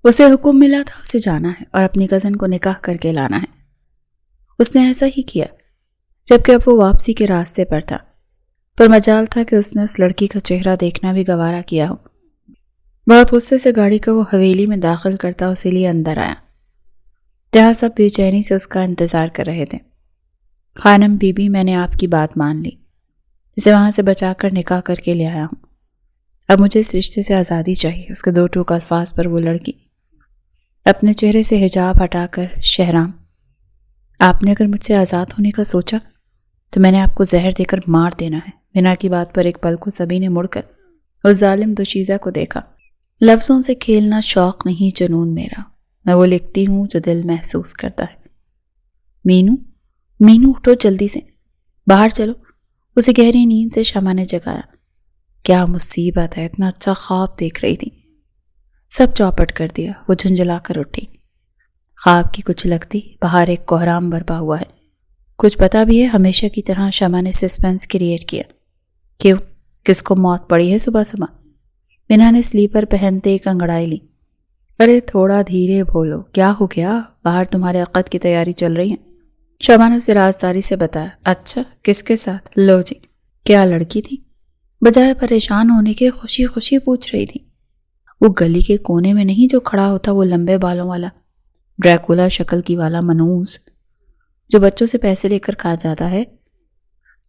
اسے حکم ملا تھا اسے جانا ہے اور اپنی کزن کو نکاح کر کے لانا ہے۔ اس نے ایسا ہی کیا، جبکہ اب وہ واپسی کے راستے پر تھا، پر مجال تھا کہ اس نے اس لڑکی کا چہرہ دیکھنا بھی گوارا کیا ہو۔ بہت غصے سے گاڑی کو وہ حویلی میں داخل کرتا اسی لیے اندر آیا، جہاں سب بے چینی سے اس کا انتظار کر رہے تھے۔ خانم بی بی، میں نے آپ کی بات مان لی، اسے وہاں سے بچا کر نکاح کر کے لے آیا ہوں۔ اب مجھے اس رشتے سے آزادی چاہیے۔ اس کے دو ٹوک الفاظ پر وہ لڑکی اپنے چہرے سے حجاب ہٹا کر، شہرام، آپ نے اگر مجھ سے آزاد ہونے کا سوچا تو میں نے آپ کو زہر دے کر مار دینا ہے۔ بنا کی بات پر ایک پل کو سبھی نے مڑ کر اس ظالم دوشیزہ کو دیکھا۔ لفظوں سے کھیلنا شوق نہیں جنون میرا، میں وہ لکھتی ہوں جو دل محسوس کرتا ہے۔ مینو، مینو اٹھو جلدی سے، باہر چلو۔ اسے گہری نیند سے شمع نے جگایا۔ کیا مصیبت ہے، اتنا اچھا خواب دیکھ رہی تھی، سب چوپٹ کر دیا۔ وہ جھنجھلا کر اٹھی۔ خواب کی کچھ لگتی، باہر ایک کوہرام برپا ہوا ہے، کچھ پتا بھی ہے؟ ہمیشہ کی طرح شمع نے سسپینس کریٹ کیا۔ کیوں، کس کو موت پڑی ہے صبح صبح؟ مینا نے سلیپر پہنتے ایک انگڑائی لی۔ ارے تھوڑا دھیرے بولو، کیا ہو گیا؟ باہر تمہارے عقد کی تیاری چل رہی ہے، شمع نے اسے رازداری سے بتایا۔ اچھا، کس کے ساتھ؟ لو جی، کیا لڑکی تھی؟ بجائے پریشان ہونے کے خوشی خوشی پوچھ رہی تھی۔ وہ گلی کے کونے میں نہیں جو کھڑا ہوتا، وہ لمبے بالوں والا، ڈریکولا شکل کی والا منوس جو بچوں سے پیسے لے کر کھا جاتا ہے۔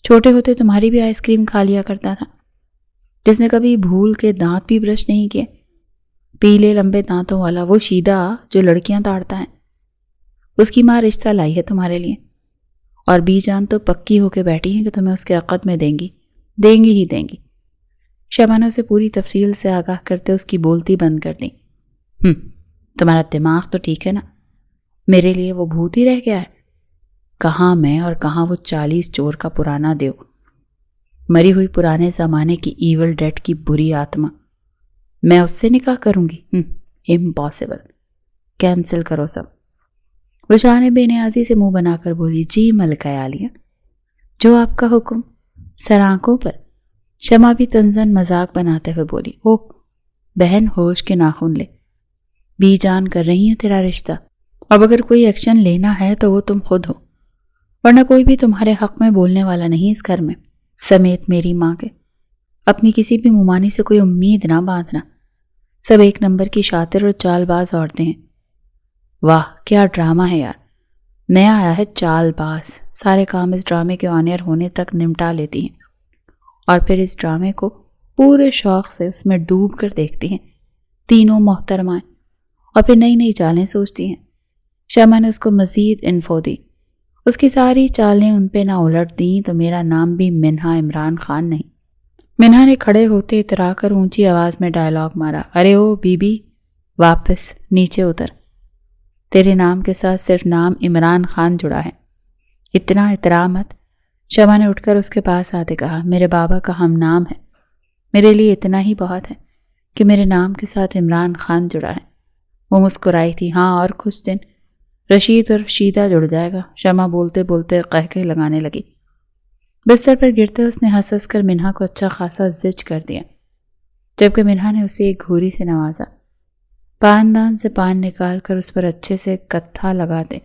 چھوٹے ہوتے تمہاری بھی آئس کریم کھا لیا کرتا تھا، جس نے کبھی بھول کے دانت بھی برش نہیں کیے، پیلے لمبے دانتوں والا، وہ شیدہ جو لڑکیاں تاڑتا ہے۔ اس کی ماں رشتہ لائی ہے تمہارے لیے، اور بی جان تو پکی ہو کے بیٹھی ہیں کہ تمہیں اس کے عقد میں دیں گی ہی دیں گی۔ شمع نے اسے پوری تفصیل سے آگاہ کرتے اس کی بولتی بند کر دی۔ تمہارا دماغ تو ٹھیک ہے نا؟ میرے لیے وہ بھوت ہی رہ گیا ہے۔ کہاں میں اور کہاں وہ 40 چور کا پرانا دیو، مری ہوئی پرانے زمانے کی ایول ڈیڈ کی بری آتما۔ میں اس سے نکاح کروں گی؟ امپاسبل، کینسل کرو سب۔ وہ شاہ نے بے نیازی سے منہ بنا کر بولی، جی ملکہ عالیہ، جو آپ کا حکم۔ سر آنکھوں پر شمع بھی تنزن مذاق بناتے ہوئے بولی، اوہ بہن، ہوش کے ناخن لے، بی جان کر رہی ہیں تیرا رشتہ۔ اب اگر کوئی ایکشن لینا ہے تو وہ تم خود ہو، ورنہ کوئی بھی تمہارے حق میں بولنے والا نہیں اس گھر میں، سمیت میری ماں کے۔ اپنی کسی بھی ممانی سے کوئی امید نہ باندھنا، سب ایک نمبر کی شاطر اور چال باز عورتیں ہیں۔ واہ کیا ڈرامہ ہے یار، نیا آیا ہے چال باز، سارے کام اس ڈرامے کے آن ایئر ہونے تک نمٹا لیتی ہیں، اور پھر اس ڈرامے کو پورے شوق سے اس میں ڈوب کر دیکھتی ہیں تینوں محترمائیں، اور پھر نئی نئی چالیں سوچتی ہیں۔ شمع نے اس کو مزید انفو دی۔ اس کی ساری چالیں ان پہ نہ الٹ دیں تو میرا نام بھی منہا عمران خان نہیں۔ منہا نے کھڑے ہوتے اترا کر اونچی آواز میں ڈائلاگ مارا، ارے او بی بی، واپس نیچے اتر، تیرے نام کے ساتھ صرف نام عمران خان جڑا ہے، اتنا اترا مت۔ شمع نے اٹھ کر اس کے پاس آتے کہا، میرے بابا کا ہم نام ہے، میرے لیے اتنا ہی بہت ہے کہ میرے نام کے ساتھ عمران خان جڑا ہے۔ وہ مسکرائی تھی، ہاں اور کچھ دن رشید اور شیدہ جڑ جائے گا۔ شمع بولتے بولتے قہقہے لگانے لگی۔ بستر پر گرتے اس نے ہنس ہنس کر منہا کو اچھا خاصا زج کر دیا، جبکہ منہا نے اسے ایک گھوری سے نوازا۔ پاندان سے پان نکال کر اس پر اچھے سے کتھا لگاتے،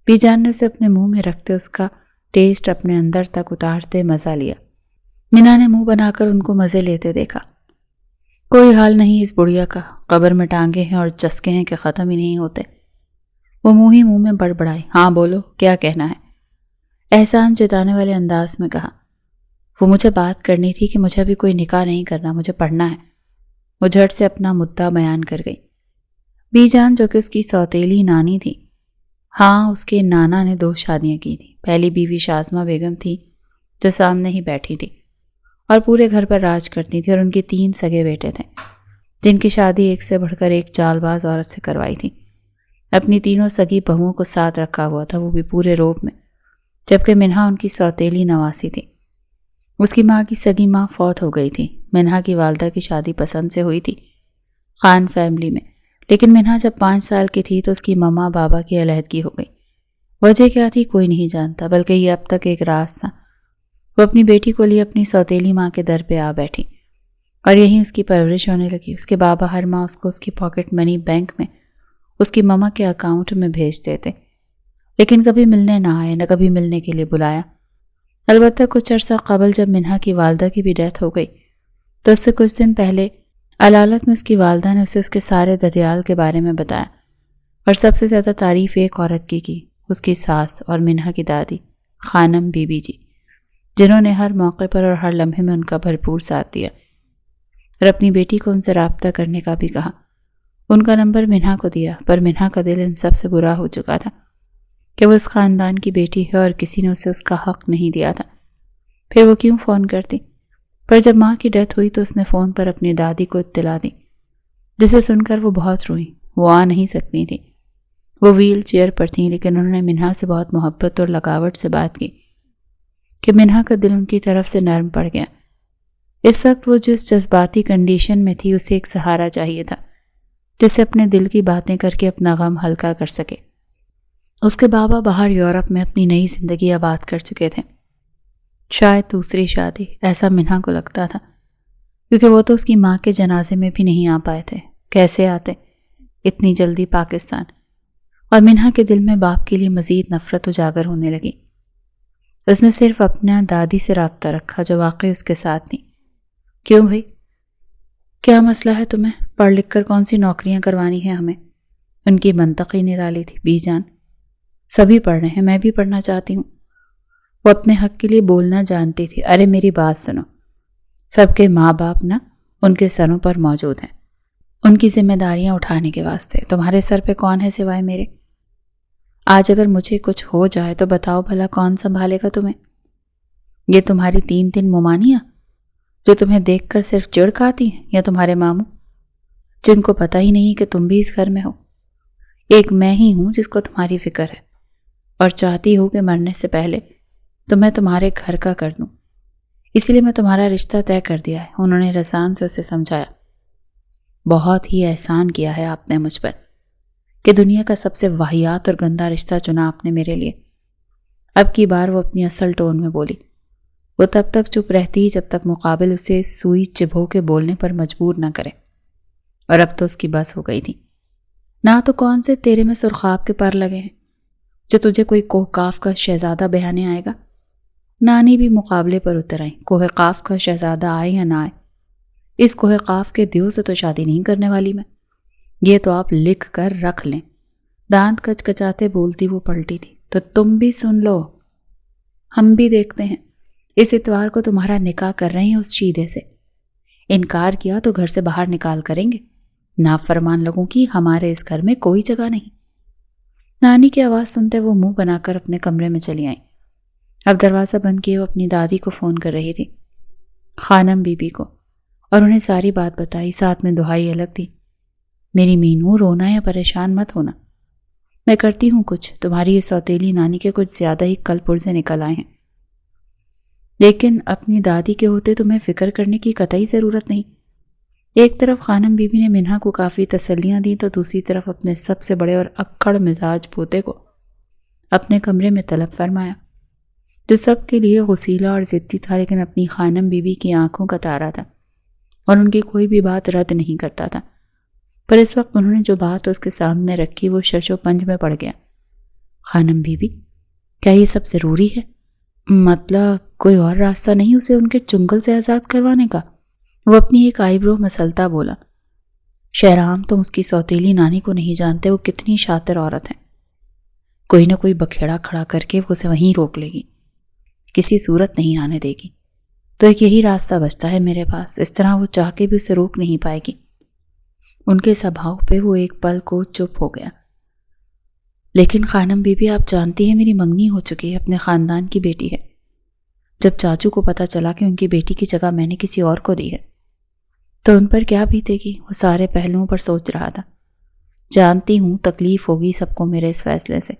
بی جان نے اسے اپنے منہ میں رکھتے اس کا ٹیسٹ اپنے اندر تک اتارتے مزہ لیا۔ منہا نے منہ بنا کر ان کو مزے لیتے دیکھا۔ کوئی حال نہیں اس بڑھیا کا، قبر میں ٹانگے ہیں اور چسکے ہیں کہ ختم ہی نہیں ہوتے۔ وہ منہ ہی منہ میں بڑبڑائی، ہاں بولو کیا کہنا ہے، احسان جتانے والے انداز میں کہا۔ وہ مجھے بات کرنی تھی کہ مجھے ابھی کوئی نکاح نہیں کرنا، مجھے پڑھنا ہے۔ وہ جھٹ سے اپنا مدعا بیان کر گئی۔ بی جان جو کہ اس کی سوتیلی نانی تھی، ہاں اس کے نانا نے 2 شادیاں کی تھی، پہلی بیوی شازمہ بیگم تھی جو سامنے ہی بیٹھی تھی اور پورے گھر پر راج کرتی تھی، اور ان کے 3 سگے بیٹے تھے جن کی شادی ایک سے بڑھ کر ایک چال باز عورت سے کروائی تھی۔ اپنی تینوں سگی بہوؤں کو ساتھ رکھا ہوا تھا، وہ بھی پورے روب میں، جبکہ منہا ان کی سوتیلی نواسی تھی۔ اس کی ماں کی سگی ماں فوت ہو گئی تھی۔ منہا کی والدہ کی شادی پسند سے ہوئی تھی خان فیملی میں، لیکن منہا جب 5 سال کی تھی تو اس کی ماما بابا کی علیحدگی ہو گئی۔ وجہ کیا تھی کوئی نہیں جانتا، بلکہ یہ اب تک ایک راز تھا۔ وہ اپنی بیٹی کو لیے اپنی سوتیلی ماں کے در پہ آ بیٹھی، اور یہیں اس کی پرورش ہونے لگی۔ اس کے بابا ہر ماہ اس کو اس کی پاکٹ منی بینک میں اس کی ماما کے اکاؤنٹ میں بھیج دیتے، لیکن کبھی ملنے نہ آئے، نہ کبھی ملنے کے لیے بلایا۔ البتہ کچھ عرصہ قبل جب منہا کی والدہ کی بھی ڈیتھ ہو گئی تو اس سے کچھ دن پہلے علالت میں اس کی والدہ نے اسے اس کے سارے ددیال کے بارے میں بتایا، اور سب سے زیادہ تعریف ایک عورت کی اس کی ساس اور منہا کی دادی خانم بی بی جی، جنہوں نے ہر موقع پر اور ہر لمحے میں ان کا بھرپور ساتھ دیا اور اپنی بیٹی کو ان سے رابطہ کرنے کا بھی کہا۔ ان کا نمبر منہا کو دیا، پر منہا کا دل ان سب سے برا ہو چکا تھا کہ وہ اس خاندان کی بیٹی ہے اور کسی نے اسے اس کا حق نہیں دیا تھا، پھر وہ کیوں فون کرتی؟ پر جب ماں کی ڈیتھ ہوئی تو اس نے فون پر اپنی دادی کو اطلاع دی، جسے سن کر وہ بہت روئی۔ وہ آ نہیں سکتی تھی، وہ ویل چیئر پر تھیں، لیکن انہوں نے منہا سے بہت محبت اور لگاوٹ سے بات کی کہ منہا کا دل ان کی طرف سے نرم پڑ گیا۔ اس وقت وہ جس جذباتی کنڈیشن میں تھی اسے ایک سہارا چاہیے تھا جس سے اپنے دل کی باتیں کر کے اپنا غم ہلکا کر سکے۔ اس کے بابا باہر یورپ میں اپنی نئی زندگی آباد کر چکے تھے، شاید دوسری شادی، ایسا منہا کو لگتا تھا، کیونکہ وہ تو اس کی ماں کے جنازے میں بھی نہیں آ پائے تھے۔ کیسے آتے اتنی جلدی پاکستان؟ اور منہا کے دل میں باپ کے لیے مزید نفرت اجاگر ہونے لگی۔ اس نے صرف اپنا دادی سے رابطہ رکھا جو واقعی اس کے ساتھ تھی۔ کیوں بھائی، کیا مسئلہ ہے تمہیں؟ پڑھ لکھ کر کون سی نوکریاں کروانی ہیں ہمیں؟ ان کی منطقی نرالی تھی۔ بی جان، سبھی پڑھ رہے ہیں، میں بھی پڑھنا چاہتی ہوں۔ وہ اپنے حق کے لیے بولنا جانتی تھی۔ ارے میری بات سنو، سب کے ماں باپ نا ان کے سروں پر موجود ہیں، ان کی ذمہ داریاں اٹھانے کے واسطے۔ تمہارے سر پہ کون ہے سوائے میرے؟ آج اگر مجھے کچھ ہو جائے تو بتاؤ بھلا کون سنبھالے گا تمہیں؟ یہ تمہاری 3 ممانیاں جو تمہیں دیکھ کر صرف چڑ کھاتی ہیں، یا تمہارے ماموں جن کو پتہ ہی نہیں کہ تم بھی اس گھر میں ہو؟ ایک میں ہی ہوں جس کو تمہاری فکر ہے، اور چاہتی ہوں کہ مرنے سے پہلے تو میں تمہارے گھر کا کر دوں، اسی لیے میں تمہارا رشتہ طے کر دیا ہے۔ انہوں نے رسان سے اسے سمجھایا۔ بہت ہی احسان کیا ہے آپ نے مجھ پر کہ دنیا کا سب سے واہیات اور گندا رشتہ چنا آپ نے میرے لیے۔ اب کی بار وہ اپنی اصل ٹون میں بولی۔ وہ تب تک چپ رہتی جب تک مقابل اسے سوئی چبھو کے بولنے پر مجبور نہ کرے، اور اب تو اس کی بس ہو گئی تھی۔ نہ تو کون سے تیرے میں سرخاب کے پر لگے ہیں جو تجھے کوئی کوہ قاف کا شہزادہ بہانے آئے گا، نانی بھی مقابلے پر اتر آئیں۔ کوہ قاف کا شہزادہ آئے یا نہ آئے، اس کوہ قاف کے دیو سے تو شادی نہیں کرنے والی میں، یہ تو آپ لکھ کر رکھ لیں۔ دانت کچکچاتے بولتی وہ پلٹی تھی۔ تو تم بھی سن لو، ہم بھی دیکھتے ہیں۔ اس اتوار کو تمہارا نکاح کر رہے ہیں اس شیدے سے، انکار کیا تو گھر سے باہر نکال کریں گے۔ نافرمان لوگوں کی ہمارے اس گھر میں کوئی جگہ نہیں۔ نانی کی آواز سنتے وہ منہ بنا کر اپنے کمرے میں چلی آئیں۔ اب دروازہ بند کیے وہ اپنی دادی کو فون کر رہی تھی، خانم بی بی کو، اور انہیں ساری بات بتائی، ساتھ میں دعائی الگ دی۔ میری مینو، رونا یا پریشان مت ہونا، میں کرتی ہوں کچھ۔ تمہاری یہ سوتیلی نانی کے کچھ زیادہ ہی کل پرزے نکل آئے ہیں، لیکن اپنی دادی کے ہوتے تمہیں فکر کرنے کی قطعی ضرورت نہیں۔ ایک طرف خانم بی بی نے منہا کو کافی تسلیاں دیں تو دوسری طرف اپنے سب سے بڑے اور اکڑ مزاج پوتے کو اپنے کمرے میں طلب فرمایا، جو سب کے لیے غسیلہ اور ضدی تھا، لیکن اپنی خانم بی بی کی آنکھوں کا تارا تھا اور ان کی کوئی بھی بات رد نہیں کرتا تھا۔ پر اس وقت انہوں نے جو بات اس کے سامنے رکھی وہ شش و پنج میں پڑ گیا۔ خانم بی بی، کیا یہ سب ضروری ہے؟ مطلب کوئی اور راستہ نہیں اسے ان کے چنگل سے آزاد کروانے کا؟ وہ اپنی ایک آئی برو مسلتا بولا۔ شہرام تم اس کی سوتیلی نانی کو نہیں جانتے، وہ کتنی شاطر عورت ہے، کوئی نہ کوئی بکھیڑا کھڑا کر کے وہ اسے وہیں روک لے گی، کسی صورت نہیں آنے دے گی۔ تو ایک یہی راستہ بچتا ہے میرے پاس، اس طرح وہ چاہ کے بھی اسے روک نہیں پائے گی۔ ان کے سبھاؤ پہ وہ ایک پل کو چپ ہو گیا۔ لیکن خانم بی بی، آپ جانتی ہیں میری منگنی ہو چکی ہے، اپنے خاندان کی بیٹی ہے۔ جب چاچو کو پتہ چلا کہ ان کی بیٹی کی جگہ میں نے کسی اور کو دی ہے تو ان پر کیا بیتے گی؟ وہ سارے پہلوؤں پر سوچ رہا تھا۔ جانتی ہوں تکلیف ہوگی سب کو میرے اس فیصلے سے،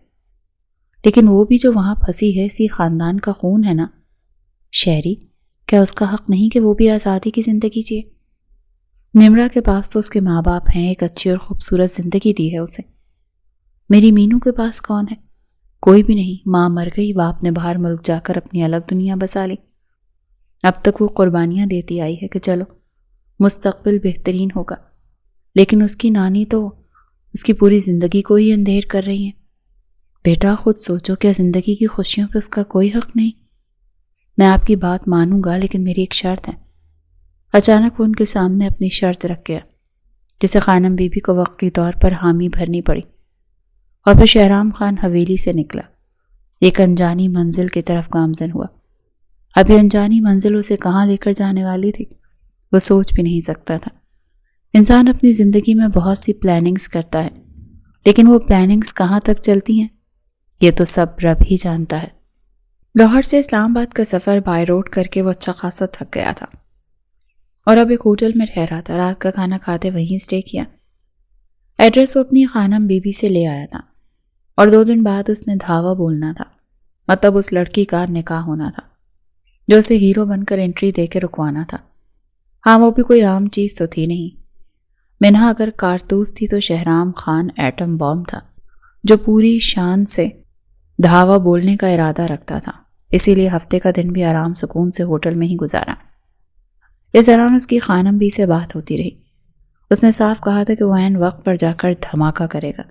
لیکن وہ بھی جو وہاں پھنسی ہے اسی خاندان کا خون ہے نا۔ شہری، کیا اس کا حق نہیں کہ وہ بھی آزادی کی زندگی جیے؟ نمرا کے پاس تو اس کے ماں باپ ہیں، ایک اچھی اور خوبصورت زندگی دی ہے اسے۔ میری مینو کے پاس کون ہے؟ کوئی بھی نہیں۔ ماں مر گئی، باپ نے باہر ملک جا کر اپنی الگ دنیا بسا لی۔ اب تک وہ قربانیاں دیتی آئی ہے کہ چلو مستقبل بہترین ہوگا، لیکن اس کی نانی تو اس کی پوری زندگی کو ہی اندھیر کر رہی ہیں۔ بیٹا خود سوچو، کیا زندگی کی خوشیوں پہ اس کا کوئی حق نہیں؟ میں آپ کی بات مانوں گا، لیکن میری ایک شرط ہے۔ اچانک وہ ان کے سامنے اپنی شرط رکھ گیا، جسے خانم بی بی کو وقتی طور پر حامی بھرنی پڑی، اور پھر شہرام خان حویلی سے نکلا، ایک انجانی منزل کی طرف گامزن ہوا۔ اب یہ انجانی منزل اسے کہاں لے کر جانے والی تھی، وہ سوچ بھی نہیں سکتا تھا۔ انسان اپنی زندگی میں بہت سی پلاننگز کرتا ہے، لیکن وہ پلاننگز کہاں تک چلتی ہیں یہ تو سب رب ہی جانتا ہے۔ لاہور سے اسلام آباد کا سفر بائی روڈ کر کے وہ اچھا خاصا تھک گیا تھا، اور اب ایک ہوٹل میں ٹھہرا تھا۔ رات کا کھانا کھاتے وہیں اسٹے کیا۔ ایڈریس وہ اپنی خانم بی بی سے لے آیا تھا، اور 2 دن بعد اس نے دھاوا بولنا تھا، مطلب اس لڑکی کا نکاح ہونا تھا جو اسے ہیرو بن کر انٹری دے کے رکوانا تھا۔ ہاں، وہ بھی کوئی عام چیز تو تھی نہیں۔ منہا اگر کارتوس تھی تو شہرام خان ایٹم بم تھا، جو پوری شان سے دھاوا بولنے کا ارادہ رکھتا تھا۔ اسی لیے ہفتے کا دن بھی آرام سکون سے ہوٹل میں ہی گزارا۔ اس دوران اس کی خانم بی سے بات ہوتی رہی۔ اس نے صاف کہا تھا کہ وہ عین وقت پر جا کر دھماکہ کرے گا۔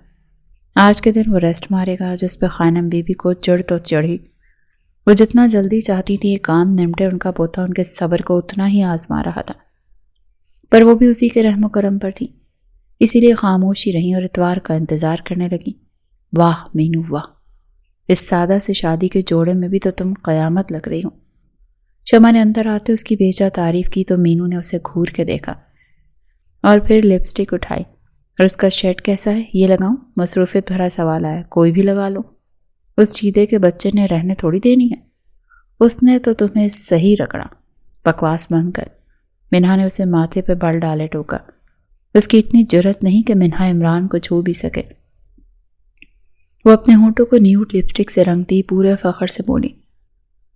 آج کے دن وہ ریسٹ مارے گا، جس پہ خانم بی بی کو چڑھ تو چڑھی۔ وہ جتنا جلدی چاہتی تھی یہ کام نمٹے، ان کا پوتا ان کے صبر کو اتنا ہی آزما رہا تھا، پر وہ بھی اسی کے رحم و کرم پر تھی، اسی لیے خاموشی رہی اور اتوار کا انتظار کرنے لگی۔ واہ مینو واہ، اس سادہ سے شادی کے جوڑے میں بھی تو تم قیامت لگ رہی ہو۔ شمع نے اندر آتے اس کی بیجا تعریف کی تو مینو نے اسے گھور کے دیکھا، اور پھر لپسٹک اٹھائی۔ اور اس کا شرٹ کیسا ہے، یہ لگاؤں؟ مصروفیت بھرا سوال آیا۔ کوئی بھی لگا لو، اس چیدے کے بچے نے رہنے تھوڑی دینی ہے، اس نے تو تمہیں صحیح رگڑا۔ بکواس بند کر، منہا نے اسے ماتھے پہ بل ڈالے ٹوکا۔ اس کی اتنی جرت نہیں کہ منہا عمران کو چھو بھی سکے۔ وہ اپنے ہونٹوں کو نیوٹ لپسٹک سے رنگتی پورے فخر سے بولی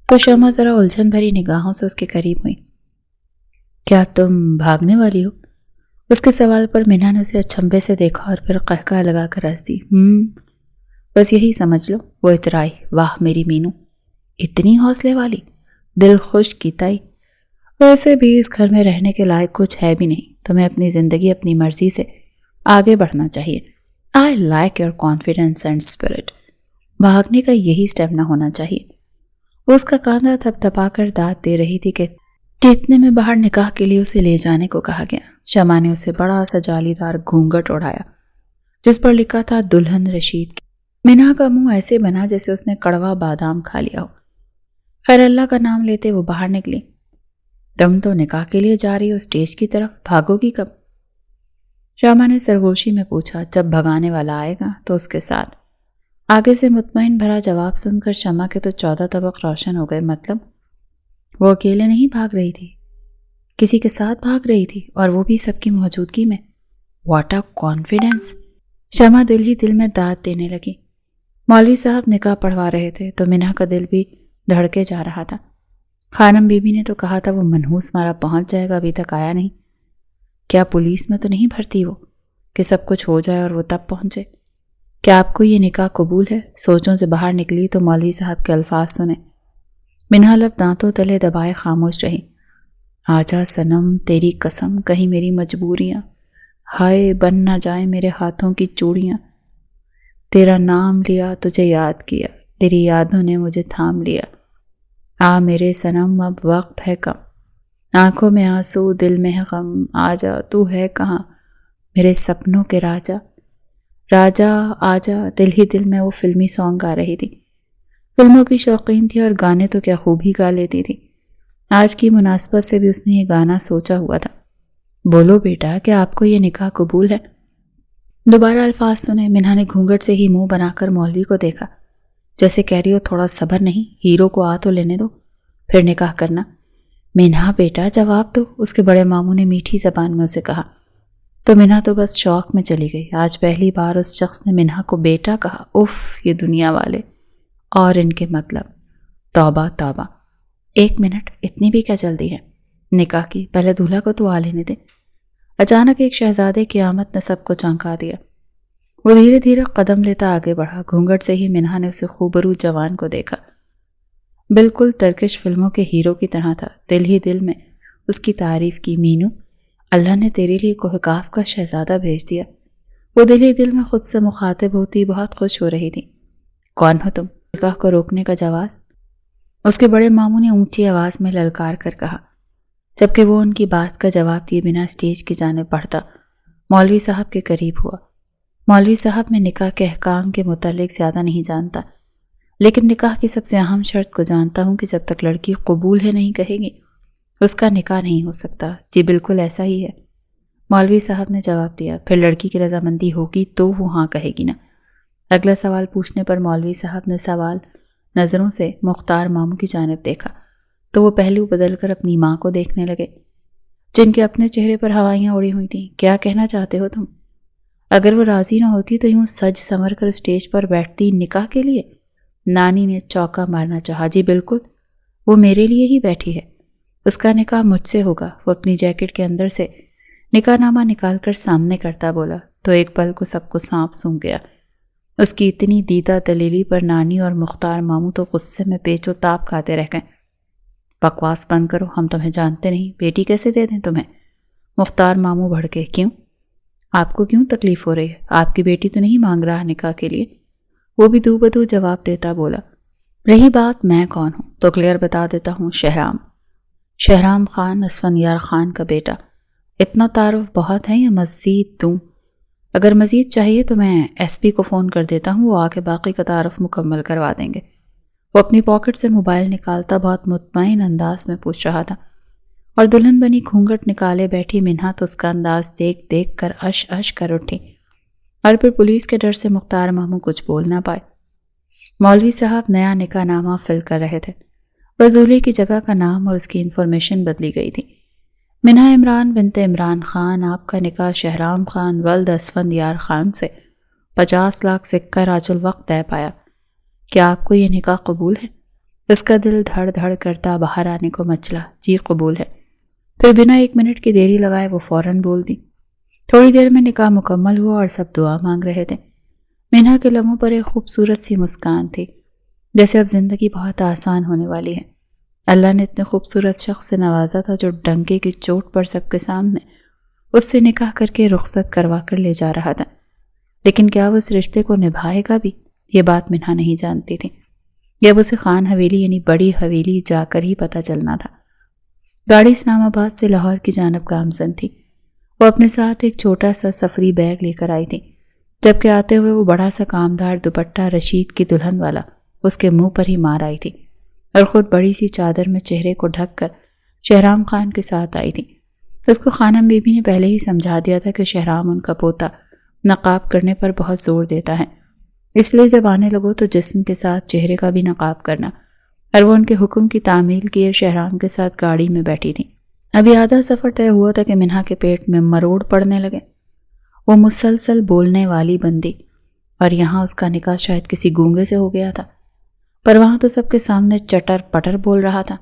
تو شمع ذرا الجھن بھری نگاہوں سے اس کے قریب ہوئی۔ کیا تم بھاگنے والی ہو؟ اس کے سوال پر منہا نے اسے اچھمبے سے دیکھا اور پھر قہقہ لگا کر ہنس دی۔ بس یہی سمجھ لو، وہ اترائی۔ واہ میری مینو، اتنی حوصلے والی، دل خوش کی تائی۔ ویسے بھی اس گھر میں رہنے کے لائق کچھ ہے بھی نہیں، تمہیں اپنی زندگی اپنی مرضی سے آگے بڑھنا چاہیے۔ I like your confidence and spirit. بھاگنے کا یہی اسٹیپ نہ ہونا چاہیے۔ وہ اس کا کاندھا تھپ تھپا کر داد دے رہی تھی کہ اتنے میں باہر نکاح کے لیے اسے لے جانے کو کہا گیا۔ شمع نے اسے بڑا سا جالی دار گھونگھٹ اڑایا جس پر لکھا تھا دلہن رشید کی۔ منہا کا منہ ایسے بنا جیسے اس نے کڑوا بادام کھا لیا ہو۔ خیر اللہ کا نام لیتے وہ باہر نکلی۔ تم تو نکاح کے لیے جا رہی ہو اسٹیج کی طرف، بھاگو گی کب؟ شمع نے سرگوشی میں پوچھا۔ جب بھگانے والا آئے گا تو اس کے ساتھ۔ آگے سے مطمئن بھرا جواب سن کر شمع کے تو 14 طبق روشن ہو گئے۔ مطلب وہ اکیلے نہیں بھاگ رہی تھی، کسی کے ساتھ بھاگ رہی تھی، اور وہ بھی سب کی موجودگی میں۔ What a confidence! شمع دل ہی دل میں داد دینے لگی۔ مولوی صاحب نکاح پڑھوا رہے تھے تو منہا کا دل بھی دھڑکے جا رہا تھا۔ خانم بی بی نے تو کہا تھا وہ منحوس مارا پہنچ جائے گا، ابھی تک آیا نہیں۔ کیا پولیس میں تو نہیں بھرتی وہ کہ سب کچھ ہو جائے اور وہ تب پہنچے؟ کیا آپ کو یہ نکاح قبول ہے؟ سوچوں سے باہر نکلی تو مولوی صاحب کے الفاظ سنے۔ منہا لب دانتوں تلے دبائے خاموش رہی۔ آجا صنم تیری قسم، کہیں میری مجبوریاں ہائے بن نہ جائیں میرے ہاتھوں کی چوڑیاں۔ تیرا نام لیا تجھے یاد کیا، تیری یادوں نے مجھے تھام لیا۔ آ میرے صنم اب وقت ہے کم، آنکھوں میں آنسو دل میں ہے غم، آجا تو ہے کہاں میرے سپنوں کے راجا۔ راجا آجا، دل ہی دل میں وہ فلمی سانگ گا رہی تھی۔ فلموں کی شوقین تھی اور گانے تو کیا خوب ہی گا لیتی تھی۔ آج کی مناسبت سے بھی اس نے یہ گانا سوچا ہوا تھا۔ بولو بیٹا، کیا آپ کو یہ نکاح قبول ہے؟ دوبارہ الفاظ سنے۔ منہا نے گھونگھٹ سے ہی منہ بنا کر مولوی کو دیکھا، جیسے کہہ رہی ہو تھوڑا صبر نہیں، ہیرو کو آ تو لینے دو، پھر نکاح کرنا۔ منہا بیٹا جواب دو، اس کے بڑے ماموں نے میٹھی زبان میں اسے کہا۔ تو منہا تو بس شوق میں چلی گئی۔ آج پہلی بار اس شخص نے منہا کو بیٹا کہا۔ اف، یہ دنیا والے اور ان کے مطلب، توبہ توبہ۔ 1 منٹ، اتنی بھی کیا جلدی ہے نکاح کی؟ پہلے دولہا کو تو آ لینے دے۔ اچانک ایک شہزادے کی آمد نے سب کو چونکا دیا۔ وہ دھیرے دھیرے قدم لیتا آگے بڑھا۔ گھونگھٹ سے ہی منہا نے اسے خوبرو جوان کو دیکھا، بالکل ٹرکش فلموں کے ہیرو کی طرح تھا۔ دل ہی دل میں اس کی تعریف کی۔ مینو اللہ نے تیرے لیے کوہکاف کا شہزادہ بھیج دیا۔ وہ دل ہی دل میں خود سے مخاطب ہوتی بہت خوش ہو رہی تھی۔ کون ہو تم؟ نکاح کو روکنے کا جواز اس کے بڑے ماموں نے اونچی آواز میں للکار کر کہا، جبکہ وہ ان کی بات کا جواب دیے بنا اسٹیج کی جانب بڑھتا مولوی صاحب کے قریب ہوا۔ مولوی صاحب میں نکاح کے احکام کے متعلق زیادہ نہیں جانتا، لیکن نکاح کی سب سے اہم شرط کو جانتا ہوں کہ جب تک لڑکی قبول ہے نہیں کہے گی اس کا نکاح نہیں ہو سکتا۔ جی بالکل ایسا ہی ہے، مولوی صاحب نے جواب دیا۔ پھر لڑکی کی رضامندی ہوگی تو وہ ہاں کہے گی نا؟ اگلا سوال پوچھنے پر مولوی صاحب نے سوال نظروں سے مختار ماموں کی جانب دیکھا تو وہ پہلو بدل کر اپنی ماں کو دیکھنے لگے، جن کے اپنے چہرے پر ہوائیاں اڑی ہوئی تھیں۔ کیا کہنا چاہتے ہو تم؟ اگر وہ راضی نہ ہوتی تو یوں سج سنور کر اسٹیج پر بیٹھتی نکاح کے لیے؟ نانی نے چوکا مارنا چاہا۔ جی بالکل، وہ میرے لیے ہی بیٹھی ہے، اس کا نکاح مجھ سے ہوگا۔ وہ اپنی جیکٹ کے اندر سے نکاح نامہ نکال کر سامنے کرتا بولا تو ایک پل کو سب کو سانپ سونگھ گیا۔ اس کی اتنی دیدہ دلیلی پر نانی اور مختار ماموں تو غصے میں پیچ و تاب کھاتے رہ گئے۔ بکواس بند کرو، ہم تمہیں جانتے نہیں، بیٹی کیسے دے دیں تمہیں؟ مختار ماموں بھڑکے۔ کیوں؟ آپ کو کیوں تکلیف ہو رہی ہے؟ آپ کی بیٹی تو نہیں مانگ رہا نکاح کے لیے؟ وہ بھی دو بدو جواب دیتا بولا۔ رہی بات میں کون ہوں تو کلیئر بتا دیتا ہوں، شہرام خان اسفندیار خان کا بیٹا۔ اتنا تعارف بہت ہے یا مزید دوں؟ اگر مزید چاہیے تو میں ایس پی کو فون کر دیتا ہوں، وہ آ کے باقی کا تعارف مکمل کروا دیں گے۔ وہ اپنی پاکٹ سے موبائل نکالتا بہت مطمئن انداز میں پوچھ رہا تھا، اور دلہن بنی گھونگھٹ نکالے بیٹھی منہا تو اس کا انداز دیکھ دیکھ کر اش اش کر اٹھی، اور پھر پولیس کے ڈر سے مختار ماموں کچھ بول نہ پائے۔ مولوی صاحب نیا نکاح نامہ فل کر رہے تھے، بس دولہے کی جگہ کا نام اور اس کی انفارمیشن بدلی گئی تھی۔ منہا عمران بنت عمران خان، آپ کا نکاح شہرام خان ولد اسفندیار خان سے 50 لاکھ سکہ راج الوقت طے پایا۔ کیا آپ کو یہ نکاح قبول ہے؟ اس کا دل دھڑ دھڑ کرتا باہر آنے کو مچلا۔ جی قبول ہے۔ پھر بنا 1 منٹ کی دیری لگائے وہ فوراً بول دی۔ تھوڑی دیر میں نکاح مکمل ہوا اور سب دعا مانگ رہے تھے۔ منہا کے لبوں پر ایک خوبصورت سی مسکان تھی، جیسے اب زندگی بہت آسان ہونے والی ہے۔ اللہ نے اتنے خوبصورت شخص سے نوازا تھا جو ڈنکے کی چوٹ پر سب کے سامنے اس سے نکاح کر کے رخصت کروا کر لے جا رہا تھا، لیکن کیا وہ اس رشتے کو نبھائے گا بھی؟ یہ بات منہا نہیں جانتی تھی۔ یہ اب اسے خان حویلی یعنی بڑی حویلی جا کر ہی پتہ چلنا تھا۔ گاڑی اسلام آباد سے لاہور کی جانب گامزن تھی۔ وہ اپنے ساتھ ایک چھوٹا سا سفری بیگ لے کر آئی تھی، جبکہ آتے ہوئے وہ بڑا سا کامدار دوپٹہ رشید کی دلہن والا اس کے منہ پر ہی مار آئی تھی، اور خود بڑی سی چادر میں چہرے کو ڈھک کر شہرام خان کے ساتھ آئی تھی۔ اس کو خانم بی بی نے پہلے ہی سمجھا دیا تھا کہ شہرام ان کا پوتا نقاب کرنے پر بہت زور دیتا ہے، اس لیے جب آنے لگو تو جسم کے ساتھ چہرے کا بھی نقاب کرنا، اور وہ ان کے حکم کی تعمیل کیے شہرام کے ساتھ گاڑی میں بیٹھی تھی۔ ابھی آدھا سفر طے ہوا تھا کہ منہا کے پیٹ میں مروڑ پڑنے لگے۔ وہ مسلسل بولنے والی بندی، اور یہاں اس کا نکاح شاید کسی گونگے سے ہو گیا تھا، پر وہاں تو سب کے سامنے چٹر پٹر بول رہا تھا،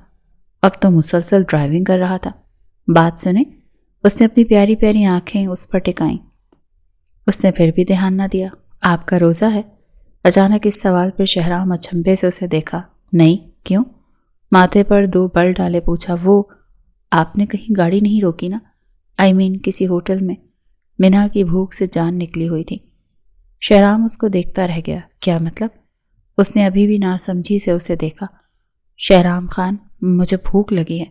اب تو مسلسل ڈرائیونگ کر رہا تھا۔ بات سنیں، اس نے اپنی پیاری پیاری آنکھیں اس پر ٹکائیں۔ اس نے پھر بھی دھیان نہ دیا۔ آپ کا روزہ ہے؟ اچانک اس سوال پر شہرام اچھمبے سے اسے دیکھا۔ نہیں، کیوں؟ ماتھے پر 2 بل ڈالے پوچھا۔ وہ آپ نے کہیں گاڑی نہیں روکی نا؟ کسی ہوٹل میں؟ منہا کی بھوک سے جان نکلی ہوئی تھی۔ شہرام اس کو دیکھتا رہ گیا۔ کیا مطلب؟ اس نے ابھی بھی ناسمجھی سے اسے دیکھا۔ شہرام خان، مجھے بھوک لگی ہے،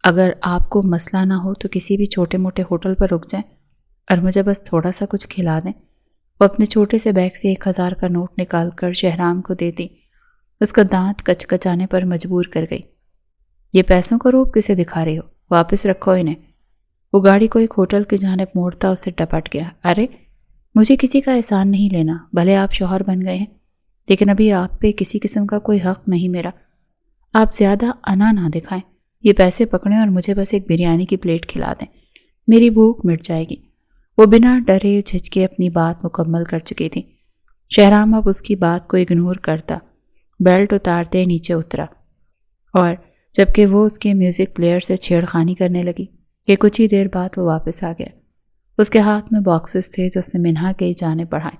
اگر آپ کو مسئلہ نہ ہو تو کسی بھی چھوٹے موٹے ہوٹل پر رک جائیں اور مجھے بس تھوڑا سا کچھ کھلا دیں۔ وہ اپنے چھوٹے سے بیگ سے 1000 کا نوٹ نکال کر شہرام کو دے دی۔ اس کا دانت کچکچانے پر مجبور کر گئی۔ یہ پیسوں کا روب کسے دکھا رہی ہو؟ واپس رکھو انہیں۔ وہ گاڑی کو ایک ہوٹل کی جانب موڑتا اسے ڈپٹ گیا۔ ارے، مجھے کسی کا احسان نہیں لینا، بھلے آپ شوہر بن گئے ہیں، لیکن ابھی آپ پہ کسی قسم کا کوئی حق نہیں میرا۔ آپ زیادہ انا نہ دکھائیں، یہ پیسے پکڑیں اور مجھے بس ایک بریانی کی پلیٹ کھلا دیں، میری بھوک مٹ جائے گی۔ وہ بنا ڈرے جھجکے اپنی بات مکمل کر چکی تھی۔ شہرام اب اس کی بات کو اگنور کرتا بیلٹ اتارتے نیچے اترا، اور جبکہ وہ اس کے میوزک پلیئر سے چھیڑخانی کرنے لگی کہ کچھ ہی دیر بعد وہ واپس آ گیا۔ اس کے ہاتھ میں باکسز تھے جو اس نے منہا کے جانب بڑھائے،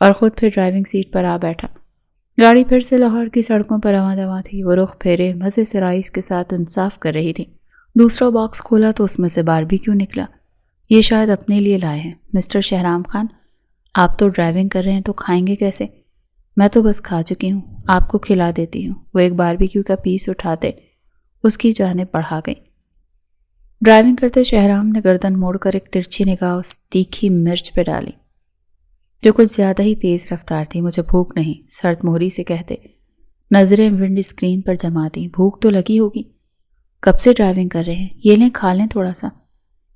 اور خود پھر ڈرائیونگ سیٹ پر آ بیٹھا۔ گاڑی پھر سے لاہور کی سڑکوں پر رواں دواں تھی۔ وہ رخ پھیرے مزے سے رائس کے ساتھ انصاف کر رہی تھی۔ دوسرا باکس کھولا تو اس میں سے باربیکیو نکلا۔ یہ شاید اپنے لیے لائے ہیں۔ مسٹر شہرام خان، آپ تو ڈرائیونگ کر رہے ہیں تو کھائیں گے کیسے؟ میں تو بس کھا چکی ہوں، آپ کو کھلا دیتی ہوں۔ وہ ایک باربیکیو کا پیس اٹھاتے اس کی جانب بڑھا گئی۔ ڈرائیونگ کرتے شہرام نے گردن موڑ کر ایک ترچھی نگاہ اس تیکھی مرچ پہ ڈالی جو کچھ زیادہ ہی تیز رفتار تھی۔ مجھے بھوک نہیں، سرد مہری سے کہتے نظریں ونڈ اسکرین پر جما دیں۔ بھوک تو لگی ہوگی، کب سے ڈرائیونگ کر رہے ہیں، یہ لیں کھا لیں تھوڑا سا۔